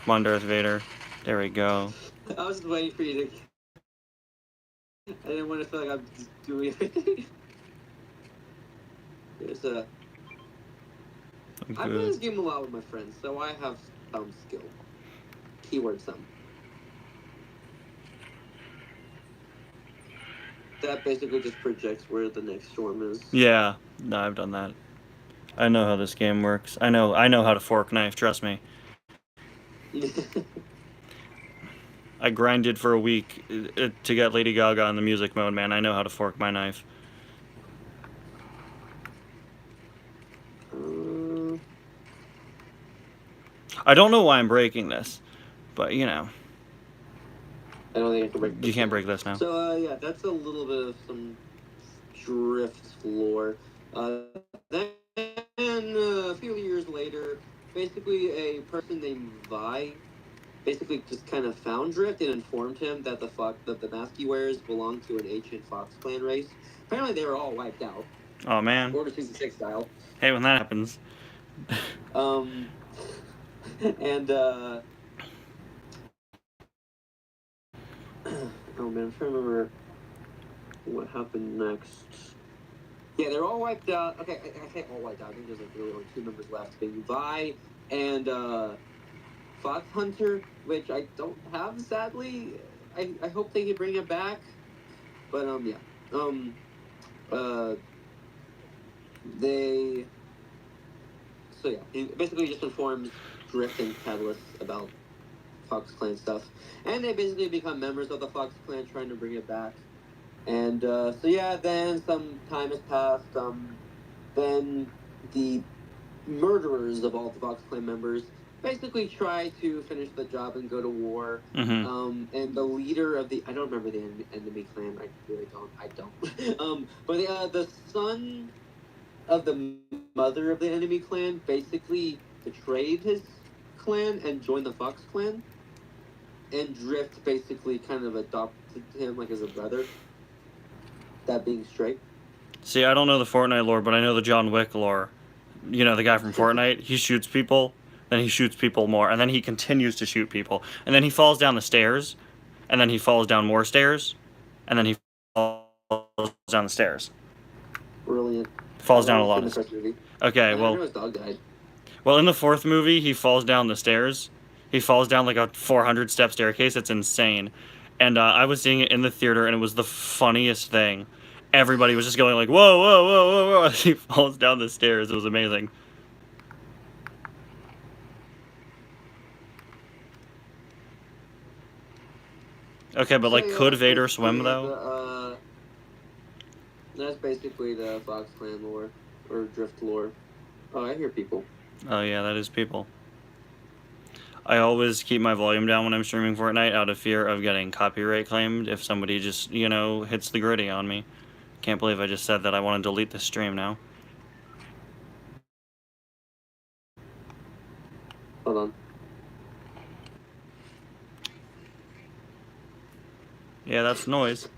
Come on, Darth Vader. There we go. I was just waiting for you to. I didn't want to feel like I'm just doing everything. There's a. I'm I play this good. game a lot with my friends, so I have some skill. Keyword some. That basically just projects where the next storm is. Yeah, no, I've done that. I know how this game works. I know how to fork knife. Trust me. I grinded for a week to get Lady Gaga in the music mode, man. I know how to fork my knife. I don't know why I'm breaking this, but you know. I don't think I can break this. You can't break this now. So, yeah, that's a little bit of some Drift lore. Then, a few years later, basically a person named Vi basically just kind of found Drift and informed him that the mask he wears belonged to an ancient Fox Clan race. Apparently, they were all wiped out. Oh man. Order 66 style. Hey, when that happens. And oh man, I'm trying to remember what happened next. Yeah, they're all wiped out. Okay, I say all wiped out. I think there's like really only 2 members left. Being Vi and Fox Hunter, which I don't have sadly. I hope they can bring it back. But yeah. They. So yeah, he basically just informs Drift and Catalyst about Fox Clan stuff, and they basically become members of the Fox Clan, trying to bring it back. And so yeah, then some time has passed. Then the murderers of all the Fox Clan members basically try to finish the job and go to war. Mm-hmm. And the leader of the, I don't remember the enemy clan. I really don't. I don't. But the son of the mother of the enemy clan basically betrayed his clan and joined the Fox Clan. And Drift basically kind of adopted him like as a brother. That being straight. See, I don't know the Fortnite lore, but I know the John Wick lore. You know, the guy from Fortnite, he shoots people, then he shoots people more, and then he continues to shoot people. And then he falls down the stairs, and then he falls down more stairs, and then he falls down the stairs. Brilliant. Falls down a lot of stairs. Okay, well... His dog died. Well, in the 4th movie, he falls down the stairs. He falls down like a 400-step staircase. It's insane. And I was seeing it in the theater, and it was the funniest thing. Everybody was just going like, whoa, whoa, whoa, whoa, whoa, as he falls down the stairs. It was amazing. Okay, but like, could Vader swim, though? That's basically the Fox Clan lore, or Drift lore. Oh, I hear people. Oh yeah, that is people. I always keep my volume down when I'm streaming Fortnite out of fear of getting copyright claimed if somebody just, you know, hits the gritty on me. Can't believe I just said that. I want to delete the stream now. Hold on. Yeah, that's noise.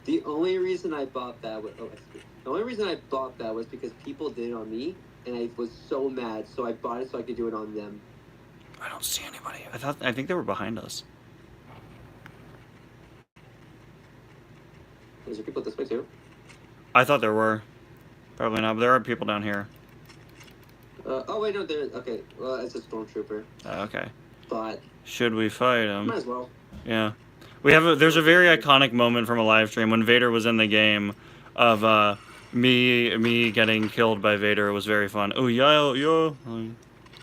The only reason I bought that was the only reason I bought that was because people did it on me, and I was so mad. So I bought it so I could do it on them. I don't see anybody. I think they were behind us. Is there people this way too? I thought there were. Probably not, but there are people down here. Oh wait, no, there. Okay, well, it's a stormtrooper. Okay. But Should we fight him? might as well. Yeah. There's a very iconic moment from a live stream when Vader was in the game of me getting killed by Vader. It was very fun. Oh, yo.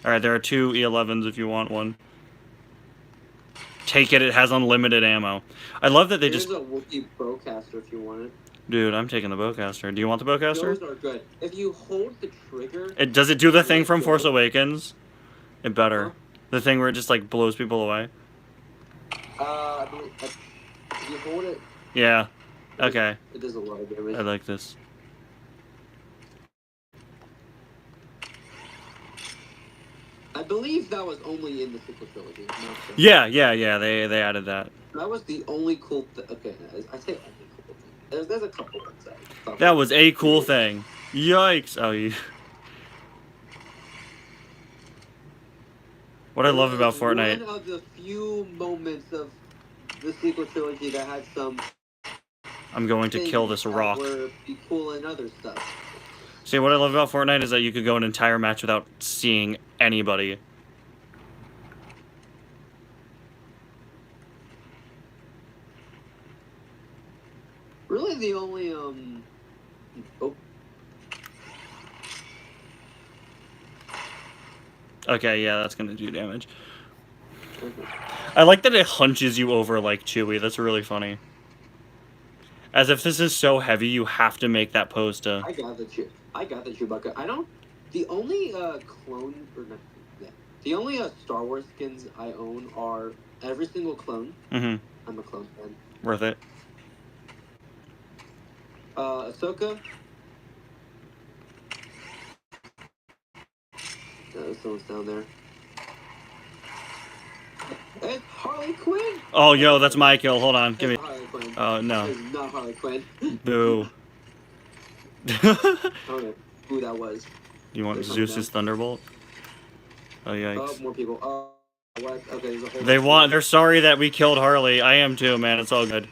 Alright, there are 2 E11s if you want one. Take it, it has unlimited ammo. I love that they There's just... a Wookiee bowcaster if you want it. Dude, I'm taking the bowcaster. Do you want the bowcaster? Those are good. If you hold the trigger... Does it do the thing Let from go. Force Awakens? It better. Huh? The thing where it just, like, blows people away? I believe, if you hold it, Yeah. Okay. it does a lot of damage. I like this. I believe that was only in the sequel trilogy. Not sure. Yeah, they added that. That was the only cool thing. Okay, I say only cool thing. There's a couple ones I thought That was a cool thing. Yikes. Oh, you... What I love about Fortnite... One of the few moments of the sequel trilogy that had some... I'm going to kill this things that rock. Were be cool and other stuff. See, what I love about Fortnite is that you could go an entire match without seeing anybody. Really, the only oh, Okay, yeah, that's gonna do damage. okay. I like that it hunches you over like Chewie. That's really funny. As if this is so heavy, you have to make that pose to... I got the Chewbacca. I don't. The only clone or not, yeah, the only Star Wars skins I own are every single clone. Mm-hmm. I'm a clone fan. Worth it. Ahsoka. Someone's down there. It's Harley Quinn. Oh, yo, that's my kill. Hold on. Give me... It's Harley Quinn. Oh, no. It's not Harley Quinn. Boo. I don't know who that was. You want They're coming Zeus's Thunderbolt? Oh, Oh, yikes. more people. Oh, what? Okay, there's a whole. They're sorry that we killed Harley. I am too, man. It's all good.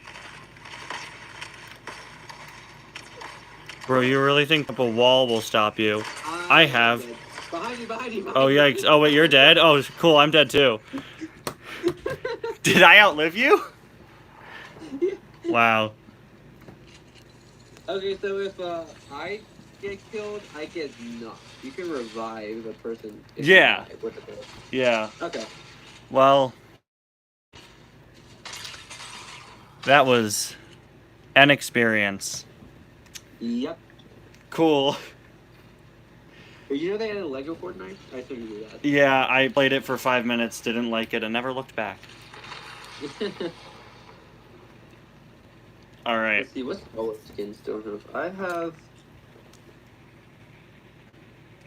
Bro, you really think a wall will stop you? I have. Dead. Behind you. Oh, yikes. Oh, wait, you're dead? Oh, cool. I'm dead too. Did I outlive you? Wow. Okay, so if I get killed, I get knocked. You can revive the person. If you Yeah. die with the bullet. Yeah. Okay. Well, that was an experience. Yep. Cool. You know they had a Lego Fortnite? I assume you knew that. Yeah, I played it for 5 minutes, didn't like it, and never looked back. Alright. Let's see, what Star Wars skins do I have? I have...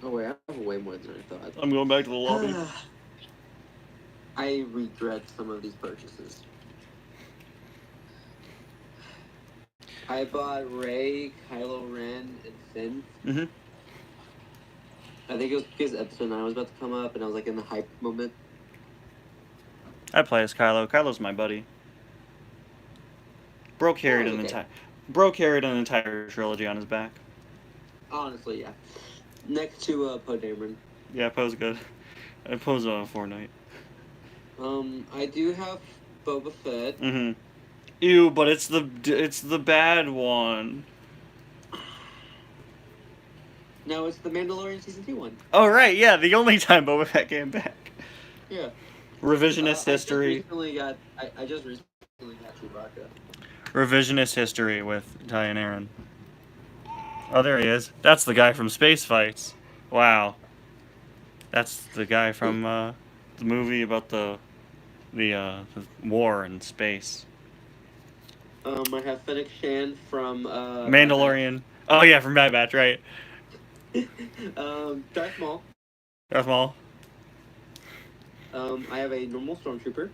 Oh wait, I have way more than I thought. I'm going back to the lobby. I regret some of these purchases. I bought Rey, Kylo Ren, and Finn. Mm-hmm. I think it was because episode 9 was about to come up, and I was like in the hype moment. I play as Kylo. Kylo's my buddy. Bro carried an entire trilogy on his back. Honestly, yeah. Next to Poe Dameron. Yeah, Poe's good. I Poe's on Fortnite. I do have Boba Fett. Mm-hmm. Ew, but it's the bad one. No, it's the Mandalorian Season 2 one. Oh, right, yeah, the only time Boba Fett came back. Yeah. Revisionist history. I just recently got Chewbacca. Revisionist history with Ty and Aaron. Oh, there he is. That's the guy from Space Fights. Wow. That's the guy from the movie about the war in space. I have Fennec Shan from Mandalorian. Oh yeah, from Bad Batch, right? Darth Maul. Darth Maul. I have a normal stormtrooper.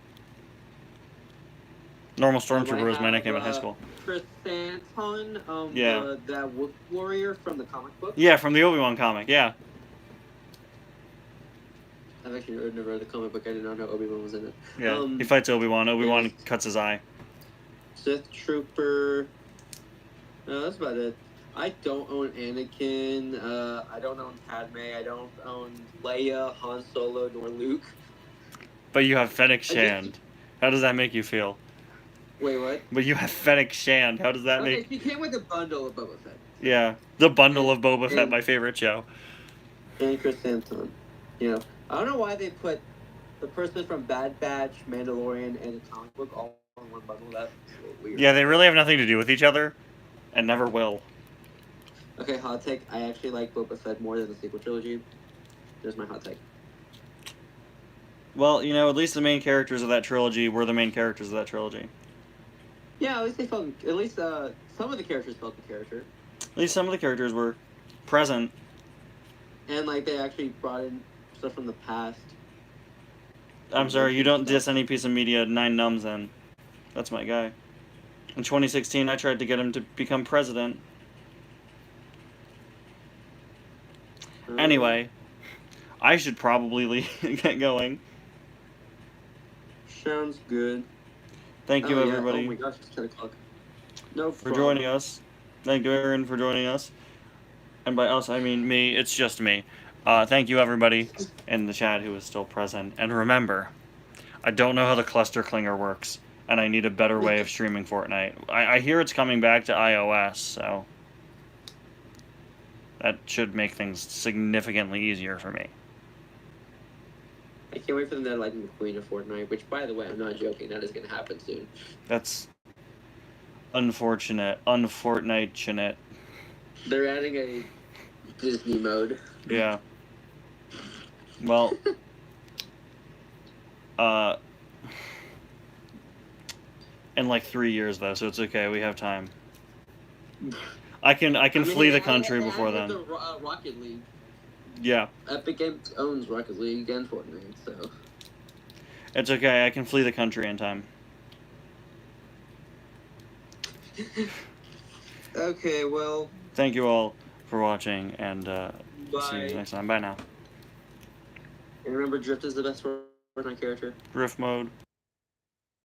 Normal I Stormtrooper was my have, nickname in high school. Chrysanthemum, Yeah. that Wolf Warrior from the comic book. Yeah, from the Obi-Wan comic. Yeah. I've actually never read the comic book. I did not know Obi-Wan was in it. Yeah. He fights Obi-Wan. Obi-Wan there's- cuts his eye. Sith Trooper. No, that's about it. I don't own Anakin. I don't own Padme. I don't own Leia, Han Solo, nor Luke. But you have Fennec just- Shand. How does that make you feel? Wait, what? But you have Fennec Shand. How does that Okay, make... she came with a bundle of Boba Fett. Yeah. The Bundle of Boba Fett, And- my favorite show. And Chrysanthemum. You know, I don't know why they put the person from Bad Batch, Mandalorian, and the comic book all in one bundle. That's a little weird. Yeah, they really have nothing to do with each other. And never will. Okay, hot take. I actually like Boba Fett more than the sequel trilogy. There's my hot take. Well, you know, at least the main characters of that trilogy were the main characters of that trilogy. Yeah, at least they felt. At least some of the characters felt the character, At least some of the characters were present. and like they actually brought in stuff from the past. I'm sorry, you don't diss any piece of media 9 numbs in. That's my guy. In 2016, I tried to get him to become president. Anyway, I should probably get going. Sounds good. Thank you, Oh, yeah. everybody, Oh my gosh, it's 10 o'clock. No for joining us. Thank you, Aaron, for joining us. And by us, I mean me. It's just me. Thank you, everybody in the chat who is still present. And remember, I don't know how the cluster clinger works, and I need a better way of streaming Fortnite. I hear it's coming back to iOS, so that should make things significantly easier for me. I can't wait for them to like McQueen of Fortnite. Which, by the way, I'm not joking. That is going to happen soon. That's unfortunate. Unfortnite. They're adding a Disney mode. Yeah. Well, in like 3 years though, so it's okay. We have time. I can flee the country before then. Rocket League. Yeah, Epic Games owns Rocket League and Fortnite, so. it's okay. I can flee the country in time. Okay, well, Thank you all for watching, and see you bye. next time. Bye now. And remember, Drift is the best Fortnite character. Drift mode.